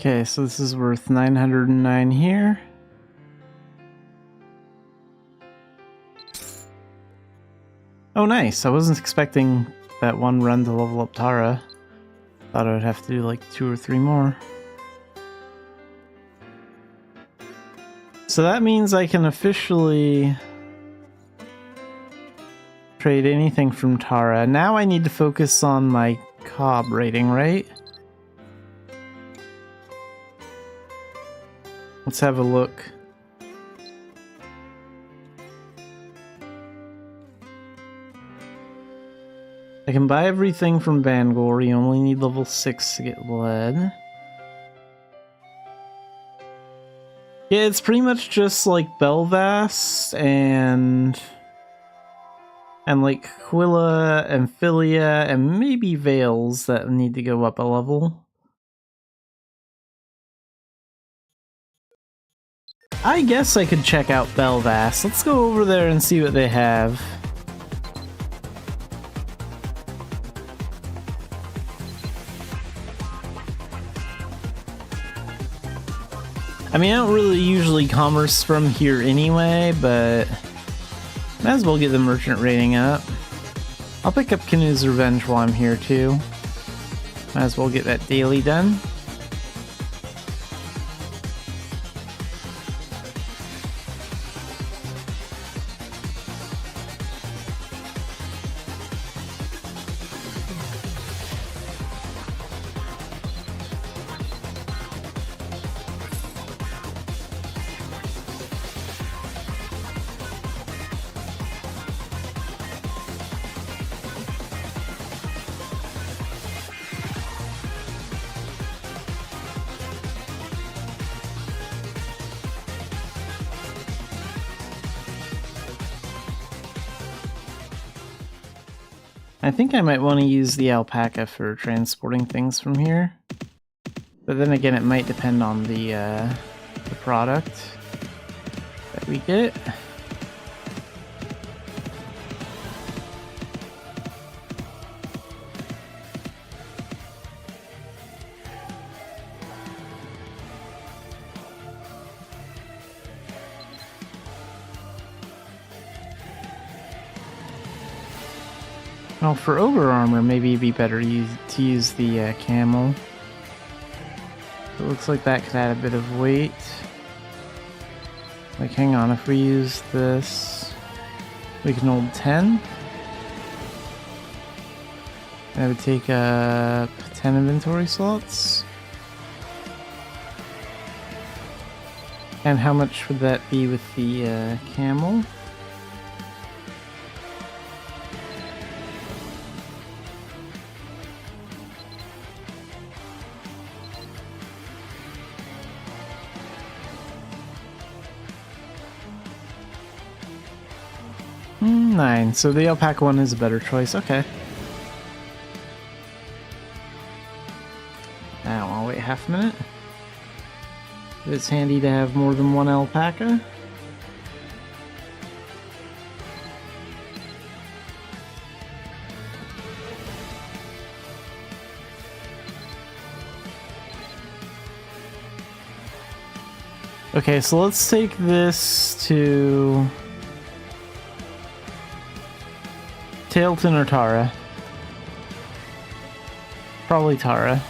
A: Okay, so this is worth 909 here. Oh, nice. I wasn't expecting that one run to level up Tara. Thought I would have to do like 2 or 3 more. So that means I can officially trade anything from Tara. Now I need to focus on my Cobb rating, right? Let's have a look. I can buy everything from Bangor. You only need level 6 to get lead. Yeah, it's pretty much just like Belvast and like Quilla and Philia and maybe Veils that need to go up a level. I guess I could check out Belvast. Let's go over there and see what they have. I mean, I don't really usually commerce from here anyway, but might as well get the merchant rating up. I'll pick up Canoe's Revenge while I'm here too. Might as well get that daily done. I think I might want to use the alpaca for transporting things from here. But then again, it might depend on the product that we get. Well, for ogre armor, maybe it'd be better to use the camel. It looks like that could add a bit of weight. Like, hang on, if we use this, we can hold 10. That would take up 10 inventory slots. And how much would that be with the camel? Nine. So the alpaca one is a better choice. Okay. Now I'll wait half a minute. It's handy to have more than one alpaca. Okay, so let's take this to Tailton or Tara. Probably Tara.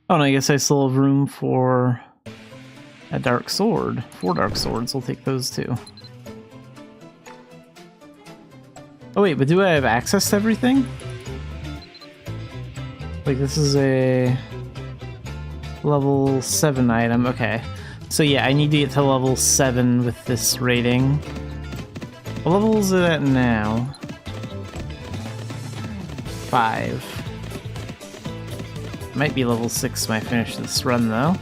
A: Oh, and I guess I still have room for a dark sword. 4 dark swords, I'll take those too. Oh wait, but do I have access to everything? Like, this is a level 7 item. Okay. So yeah, I need to get to level 7 with this rating. What level is it at now? 5. Might be level 6 when I finish this run, though.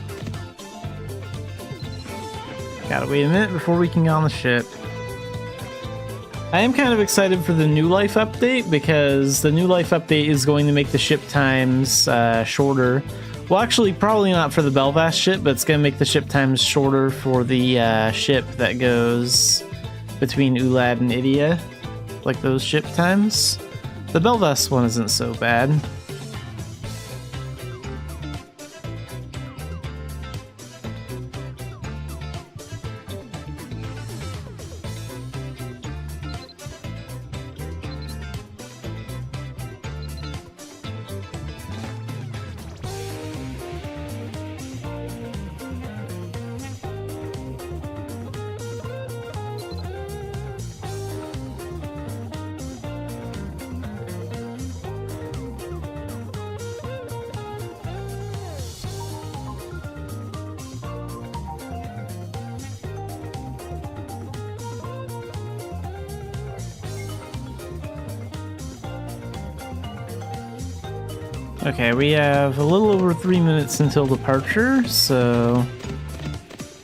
A: Gotta wait a minute before we can get on the ship. I am kind of excited for the New Life update, because the New Life update is going to make the ship times shorter, Well, actually, probably not for the Belfast ship, but it's gonna make the ship times shorter for the ship that goes between Ulad and Idia. Like those ship times. The Belfast one isn't so bad. Okay, we have a little over 3 minutes until departure, so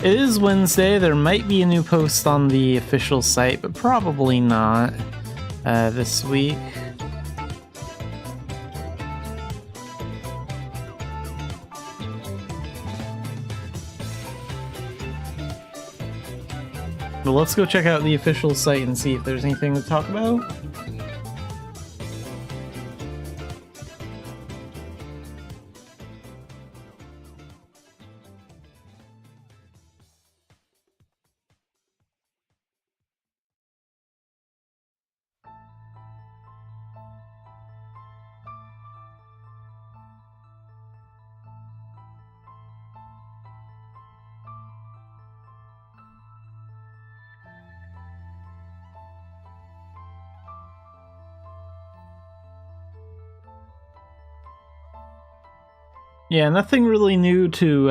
A: it is Wednesday. There might be a new post on the official site, but probably not this week. But let's go check out the official site and see if there's anything to talk about. Yeah, nothing really new to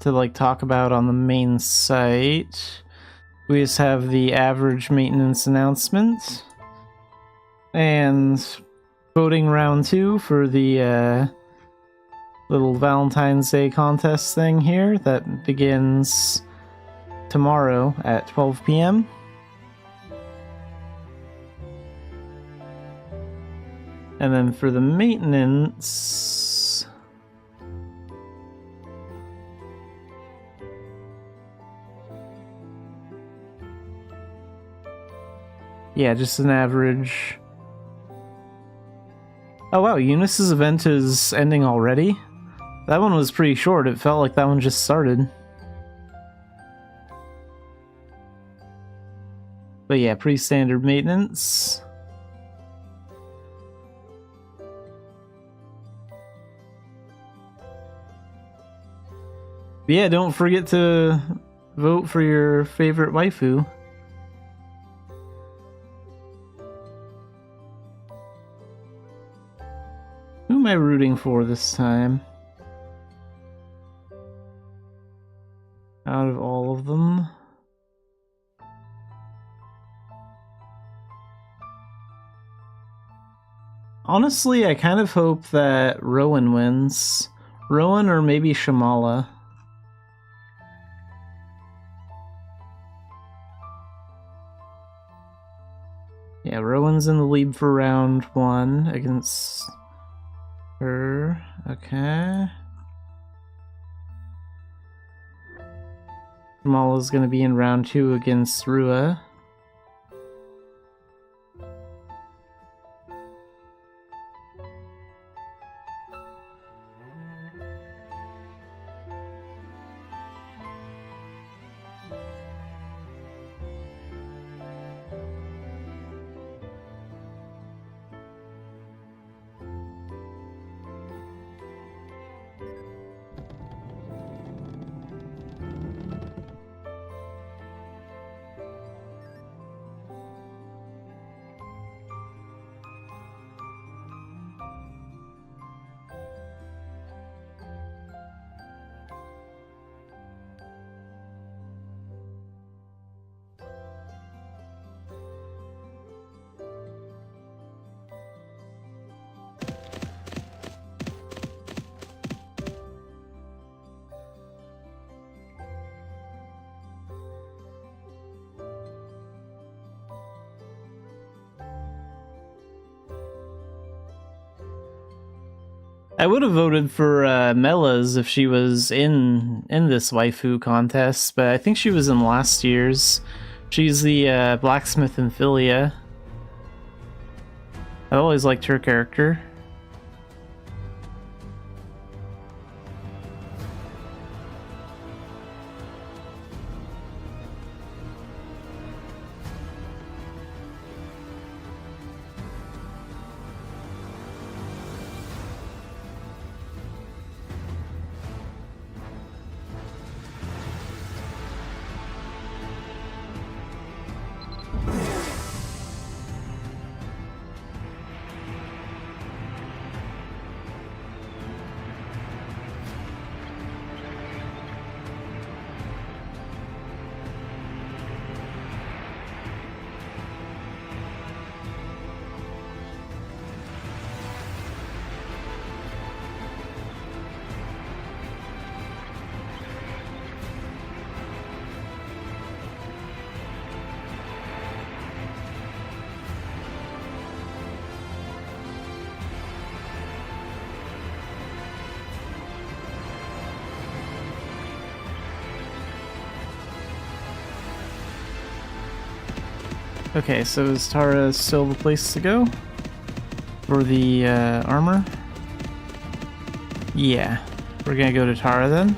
A: like talk about on the main site. We just have the average maintenance announcement and voting round 2 for the little Valentine's Day contest thing here that begins tomorrow at 12 p.m. And then for the maintenance, yeah, just an average. Oh wow, Eunice's event is ending already? That one was pretty short. It felt like that one just started. But yeah, pretty standard maintenance. But yeah, don't forget to vote for your favorite waifu. Who am I rooting for this time? Out of all of them? Honestly, I kind of hope that Rowan wins. Rowan or maybe Shamala. Yeah, Rowan's in the lead for round 1 against her. Okay. Shamala's gonna be in round 2 against Rua. I would have voted for Melas if she was in this waifu contest, but I think she was in last year's. She's the blacksmith in Philia. I always liked her character. Okay, so is Tara still the place to go? For the armor? Yeah. We're gonna go to Tara then.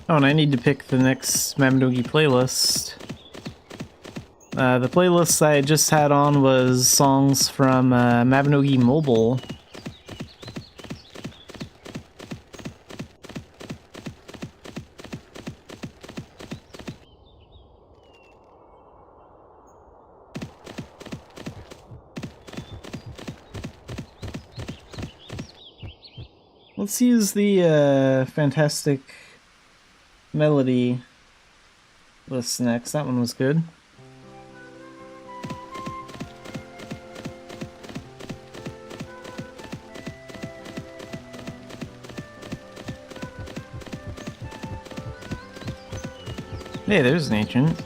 A: Oh, and I need to pick the next Mabinogi playlist. The playlist I just had on was songs from Mabinogi Mobile. Let's use the fantastic melody list next. That one was good. Hey, there's an ancient.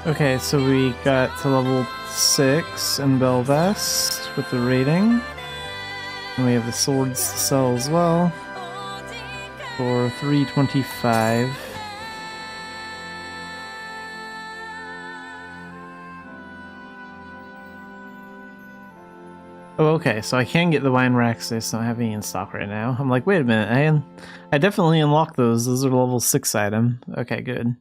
A: Okay, so we got to level 6 in Belvast with the rating. And we have the swords to sell as well for 325. Oh, okay, so I can get the wine racks, I just don't have any in stock right now. I'm like, wait a minute, I definitely unlocked those. Those are level 6 item. Okay, good.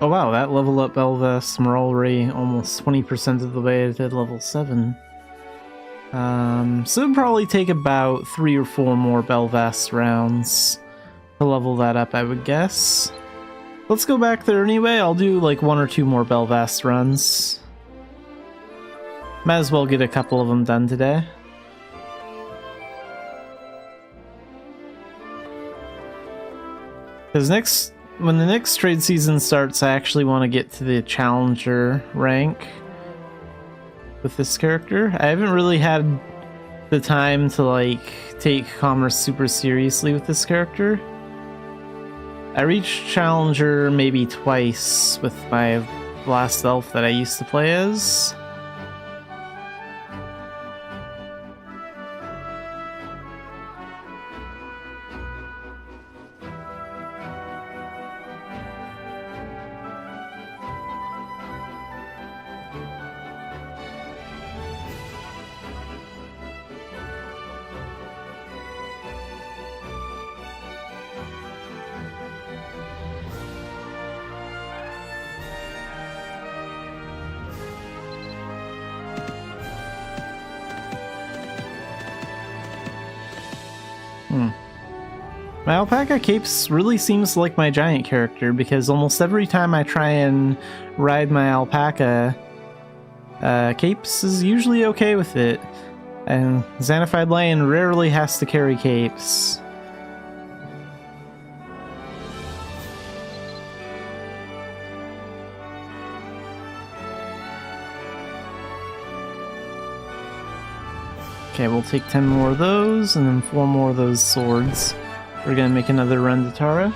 A: Oh wow, that level up Belvast. We're already almost 20% of the way to level 7. So it'd probably take about 3 or 4 more Belvast rounds to level that up, I would guess. Let's go back there anyway. I'll do like 1 or 2 more Belvast runs. Might as well get a couple of them done today. Because when the next trade season starts, I actually want to get to the Challenger rank with this character. I haven't really had the time to like take commerce super seriously with this character. I reached Challenger maybe twice with my last elf that I used to play as. My alpaca capes really seems like my giant character because almost every time I try and ride my alpaca, capes is usually okay with it. And Xanafiedlion rarely has to carry capes. Okay, we'll take 10 more of those and then 4 more of those swords. We're gonna make another run to Tara.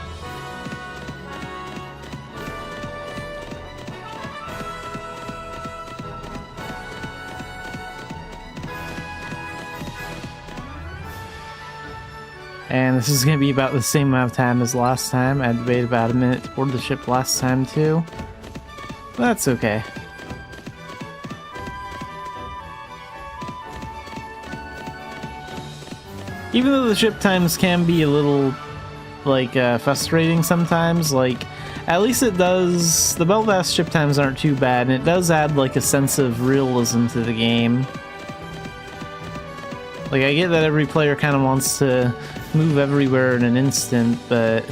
A: And this is gonna be about the same amount of time as last time. I had to wait about a minute to board the ship last time too. But that's okay. Even though the ship times can be a little, like, frustrating sometimes, like, at least it does, the Belvast ship times aren't too bad, and it does add, like, a sense of realism to the game. Like, I get that every player kind of wants to move everywhere in an instant, but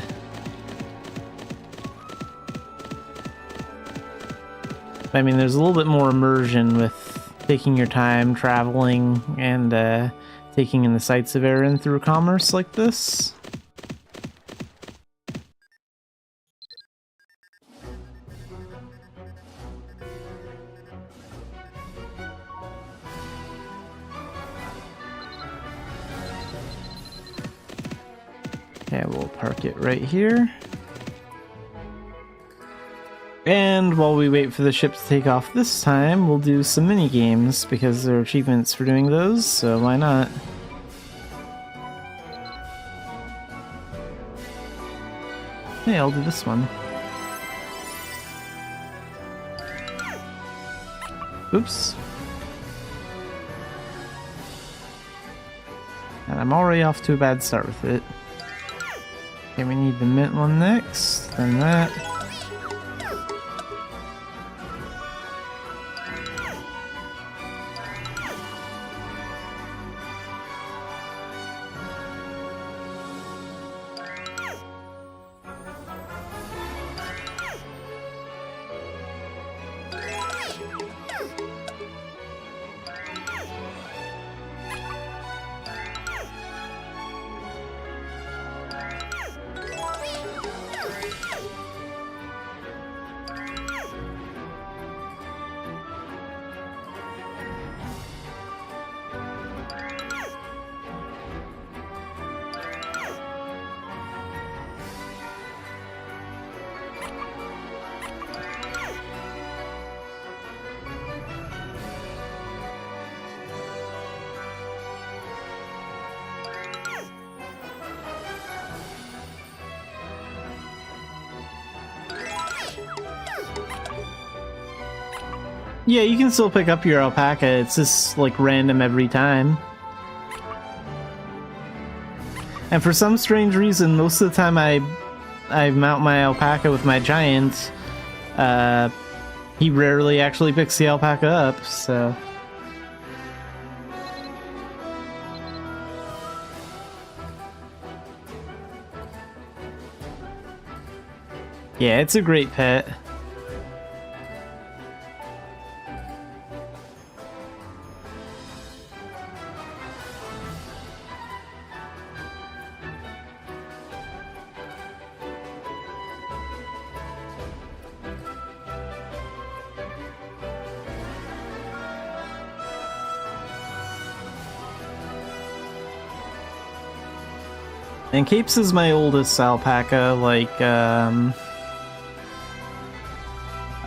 A: I mean, there's a little bit more immersion with taking your time, traveling, and, taking in the sights of Erin through commerce like this. Okay, we'll park it right here. And while we wait for the ship to take off this time, we'll do some mini games because there are achievements for doing those, so why not? Hey, I'll do this one. Oops. And I'm already off to a bad start with it. Okay, we need the mint one next, then that. Yeah, you can still pick up your alpaca. It's just like random every time. And for some strange reason, most of the time I mount my alpaca with my giant, he rarely actually picks the alpaca up, so... Yeah, it's a great pet. And Capes is my oldest alpaca, like, I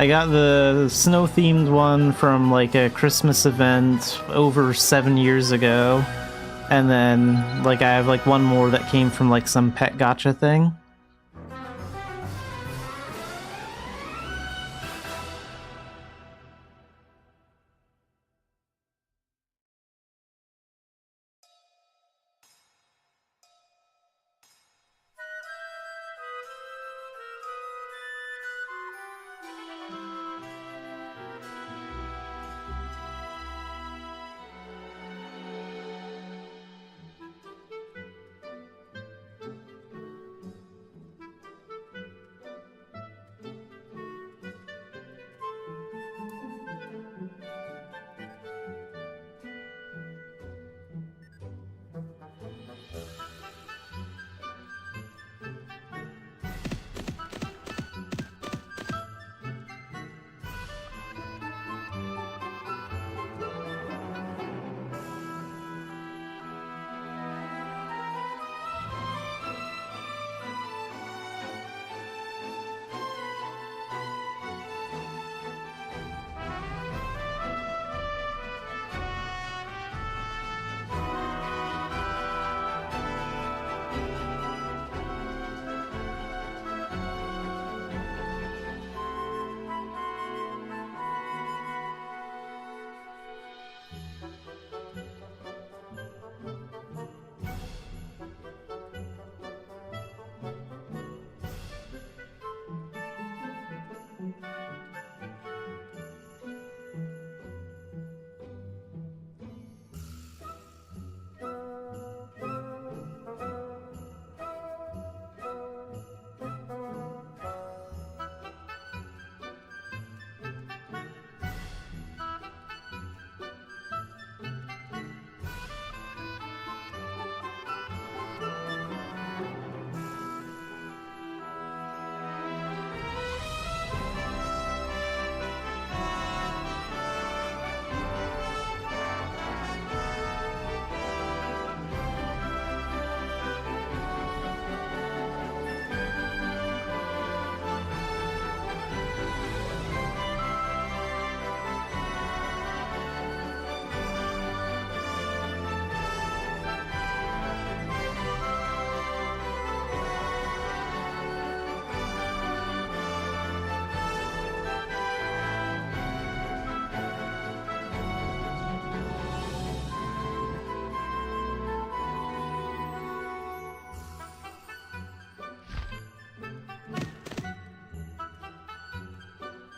A: got the snow-themed one from, like, a Christmas event over 7 years ago. And then, like, I have, like, one more that came from, like, some pet gacha thing.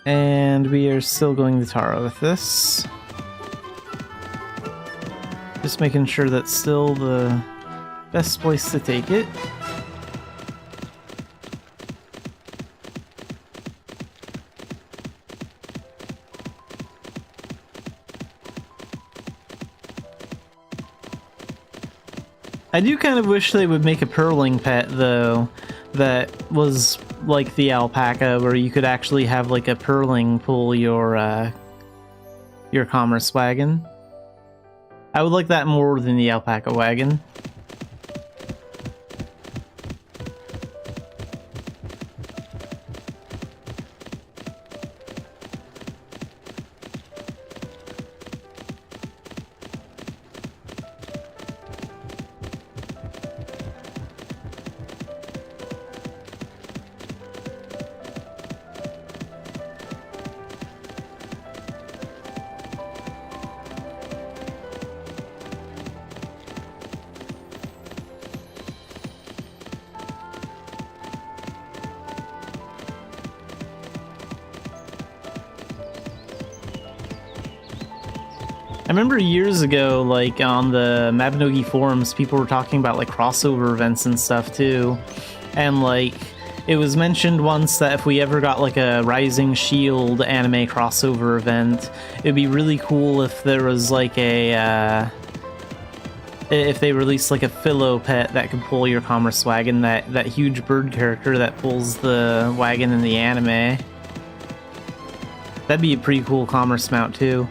A: And we are still going to Tara with this. Just making sure that's still the best place to take it. I do kind of wish they would make a purling pet, though, that was like the alpaca, where you could actually have like a purling pull your commerce wagon. I would like that more than the alpaca wagon. I remember years ago, like on the Mabinogi forums, people were talking about like crossover events and stuff too. And like, it was mentioned once that if we ever got like a Rising Shield anime crossover event, it'd be really cool if there was like a, if they released like a Philo pet that could pull your commerce wagon, that huge bird character that pulls the wagon in the anime. That'd be a pretty cool commerce mount too.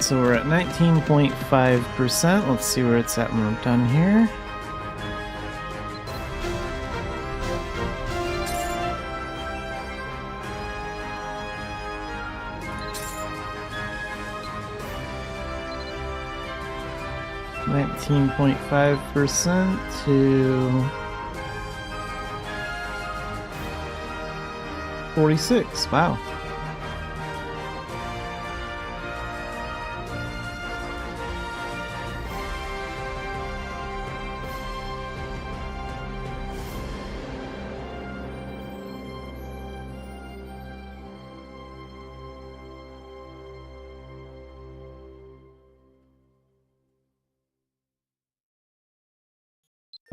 A: So we're at 19.5%. Let's see where it's at when we're done here. .5% to 46. Wow.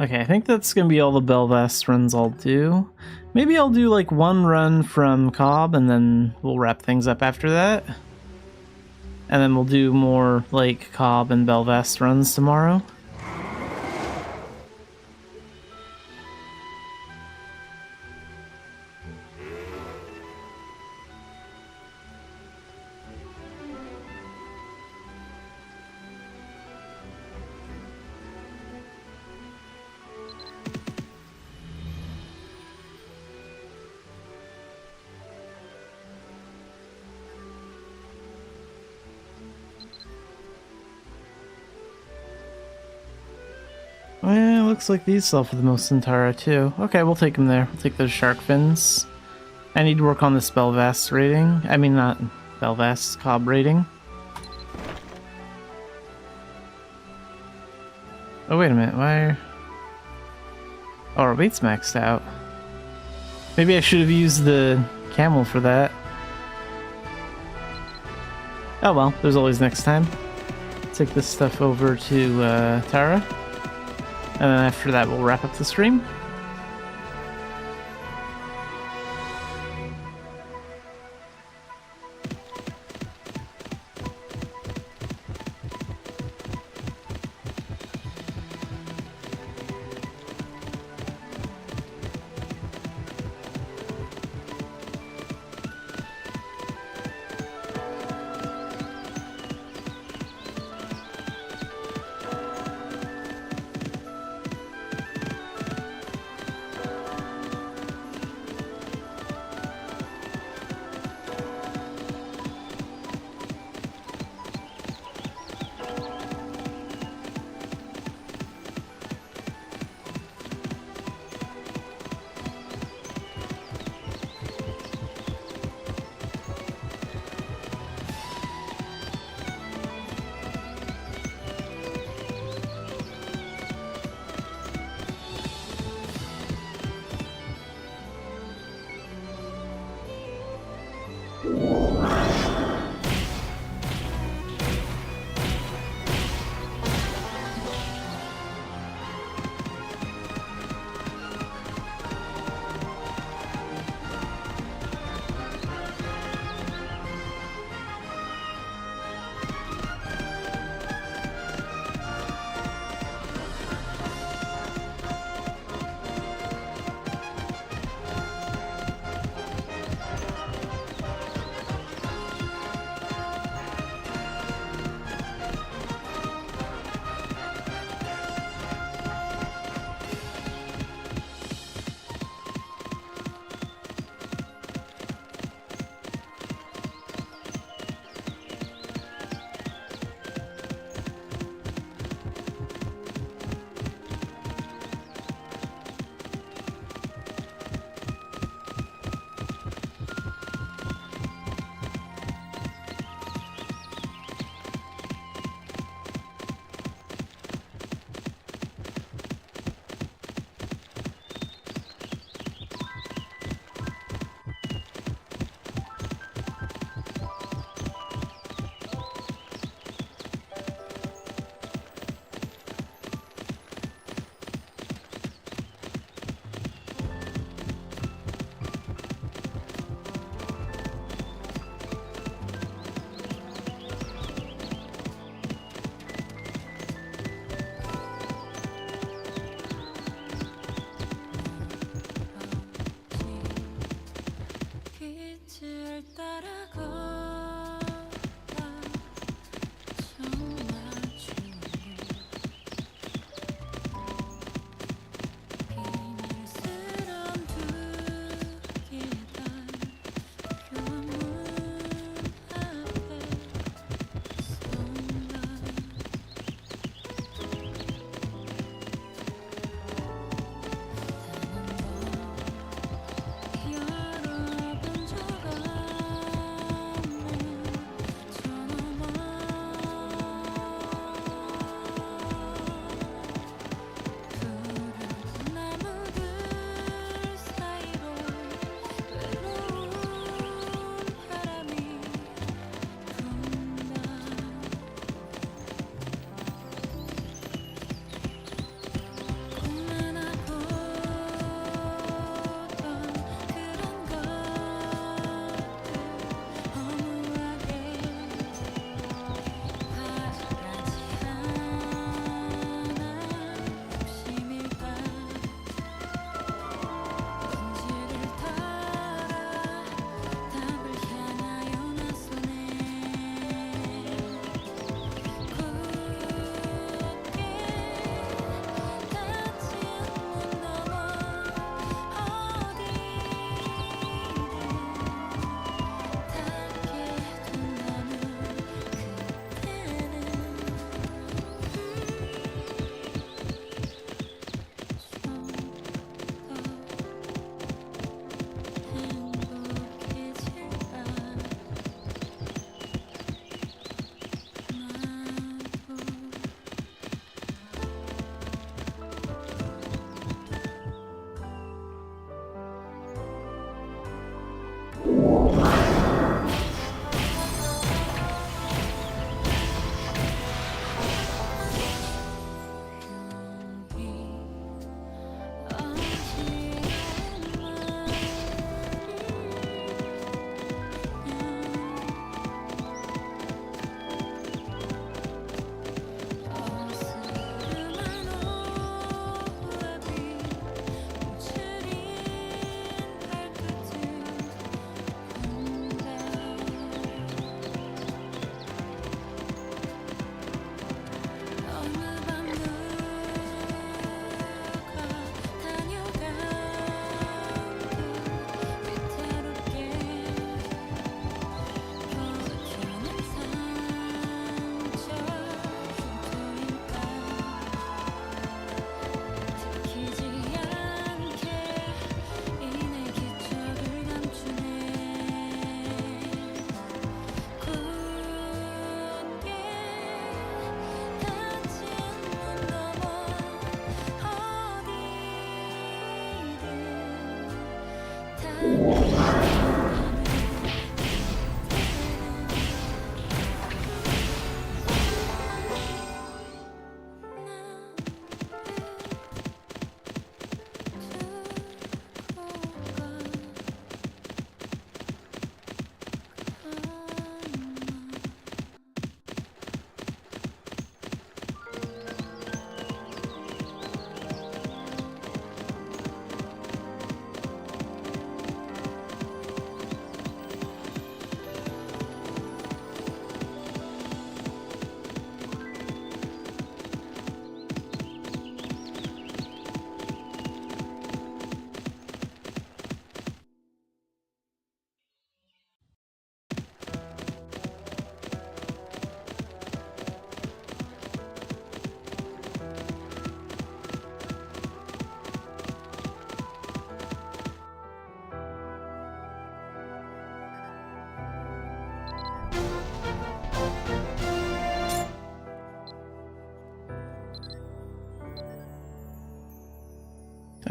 A: Okay, I think that's gonna be all the Belvast runs I'll do. Maybe I'll do like one run from Cobb and then we'll wrap things up after that. And then we'll do more like Cobb and Belvast runs tomorrow. Well, looks like these sell for the most Centaura too. Okay, we'll take them there. We'll take those shark fins. I need to work on this Belvast rating. I mean, not Belvast, Cobb rating. Oh, wait a minute. Why? Oh, our weight's maxed out. Maybe I should have used the camel for that. Oh well, there's always next time. Take this stuff over to Tara. And then after that, we'll wrap up the stream.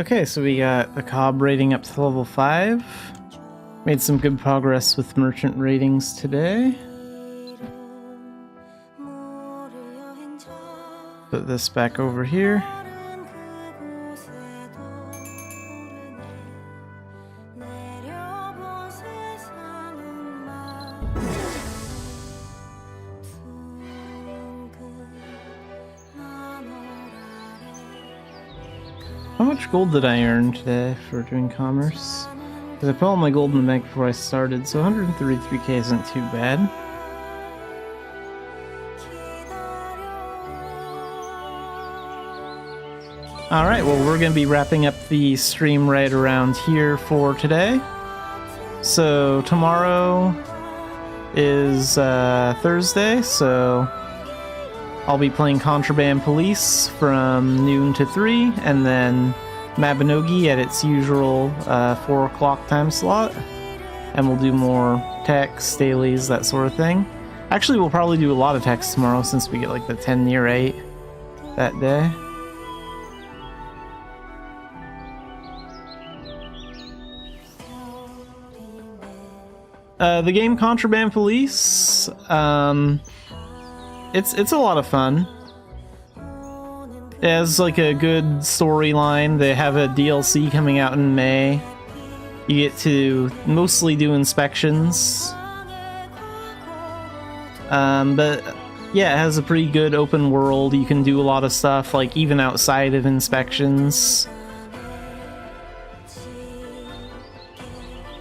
A: Okay, so we got the cob rating up to level 5. Made some good progress with merchant ratings today. Put this back over here. How much gold did I earn today for doing commerce? Because I put all my gold in the bank before I started, so 133k isn't too bad. Alright, well we're going to be wrapping up the stream right around here for today. So tomorrow is Thursday, so I'll be playing Contraband Police from noon to 3, and then Mabinogi at its usual 4 o'clock time slot. And we'll do more text, dailies, that sort of thing. Actually, we'll probably do a lot of text tomorrow since we get like the 10 near 8 that day. The game Contraband Police, it's a lot of fun. It has like a good storyline. They have a DLC coming out in May. You get to mostly do inspections. But yeah, it has a pretty good open world. You can do a lot of stuff, like even outside of inspections.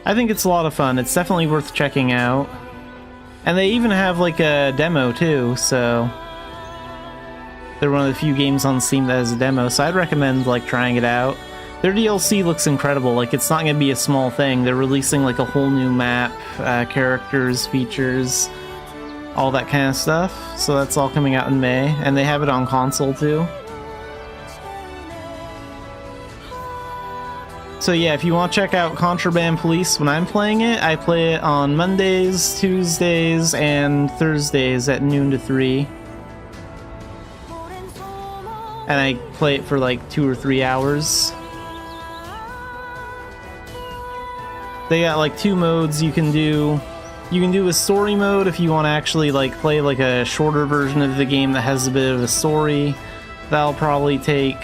A: I think it's a lot of fun. It's definitely worth checking out. And they even have like a demo too, so they're one of the few games on Steam that has a demo, so I'd recommend like trying it out. Their DLC looks incredible. Like, it's not gonna be a small thing. They're releasing like a whole new map, characters, features, all that kind of stuff. So that's all coming out in May, and they have it on console too. So yeah, if you want to check out Contraband Police when I'm playing it, I play it on Mondays, Tuesdays, and Thursdays at noon to 3. And I play it for like 2 or 3 hours. They got like 2 modes you can do. You can do a story mode if you want to actually like play like a shorter version of the game that has a bit of a story. That'll probably take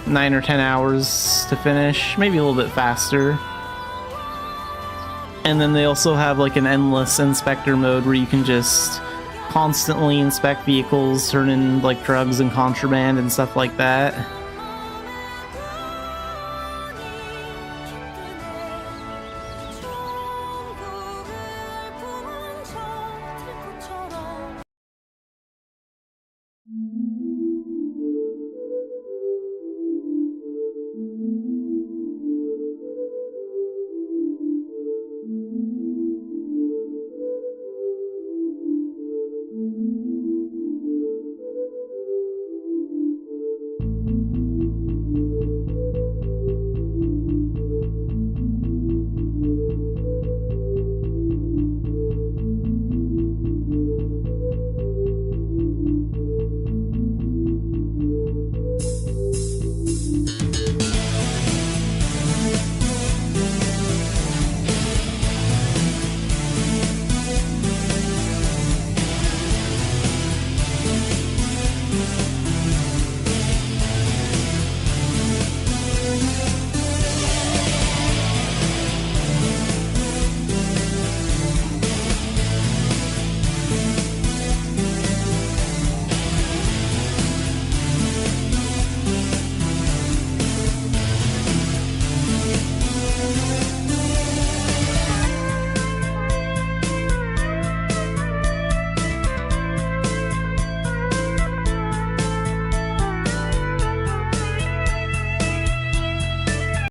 A: 9 or 10 hours to finish, maybe a little bit faster. And then they also have like an endless inspector mode where you can just constantly inspect vehicles, turn in like drugs and contraband and stuff like that.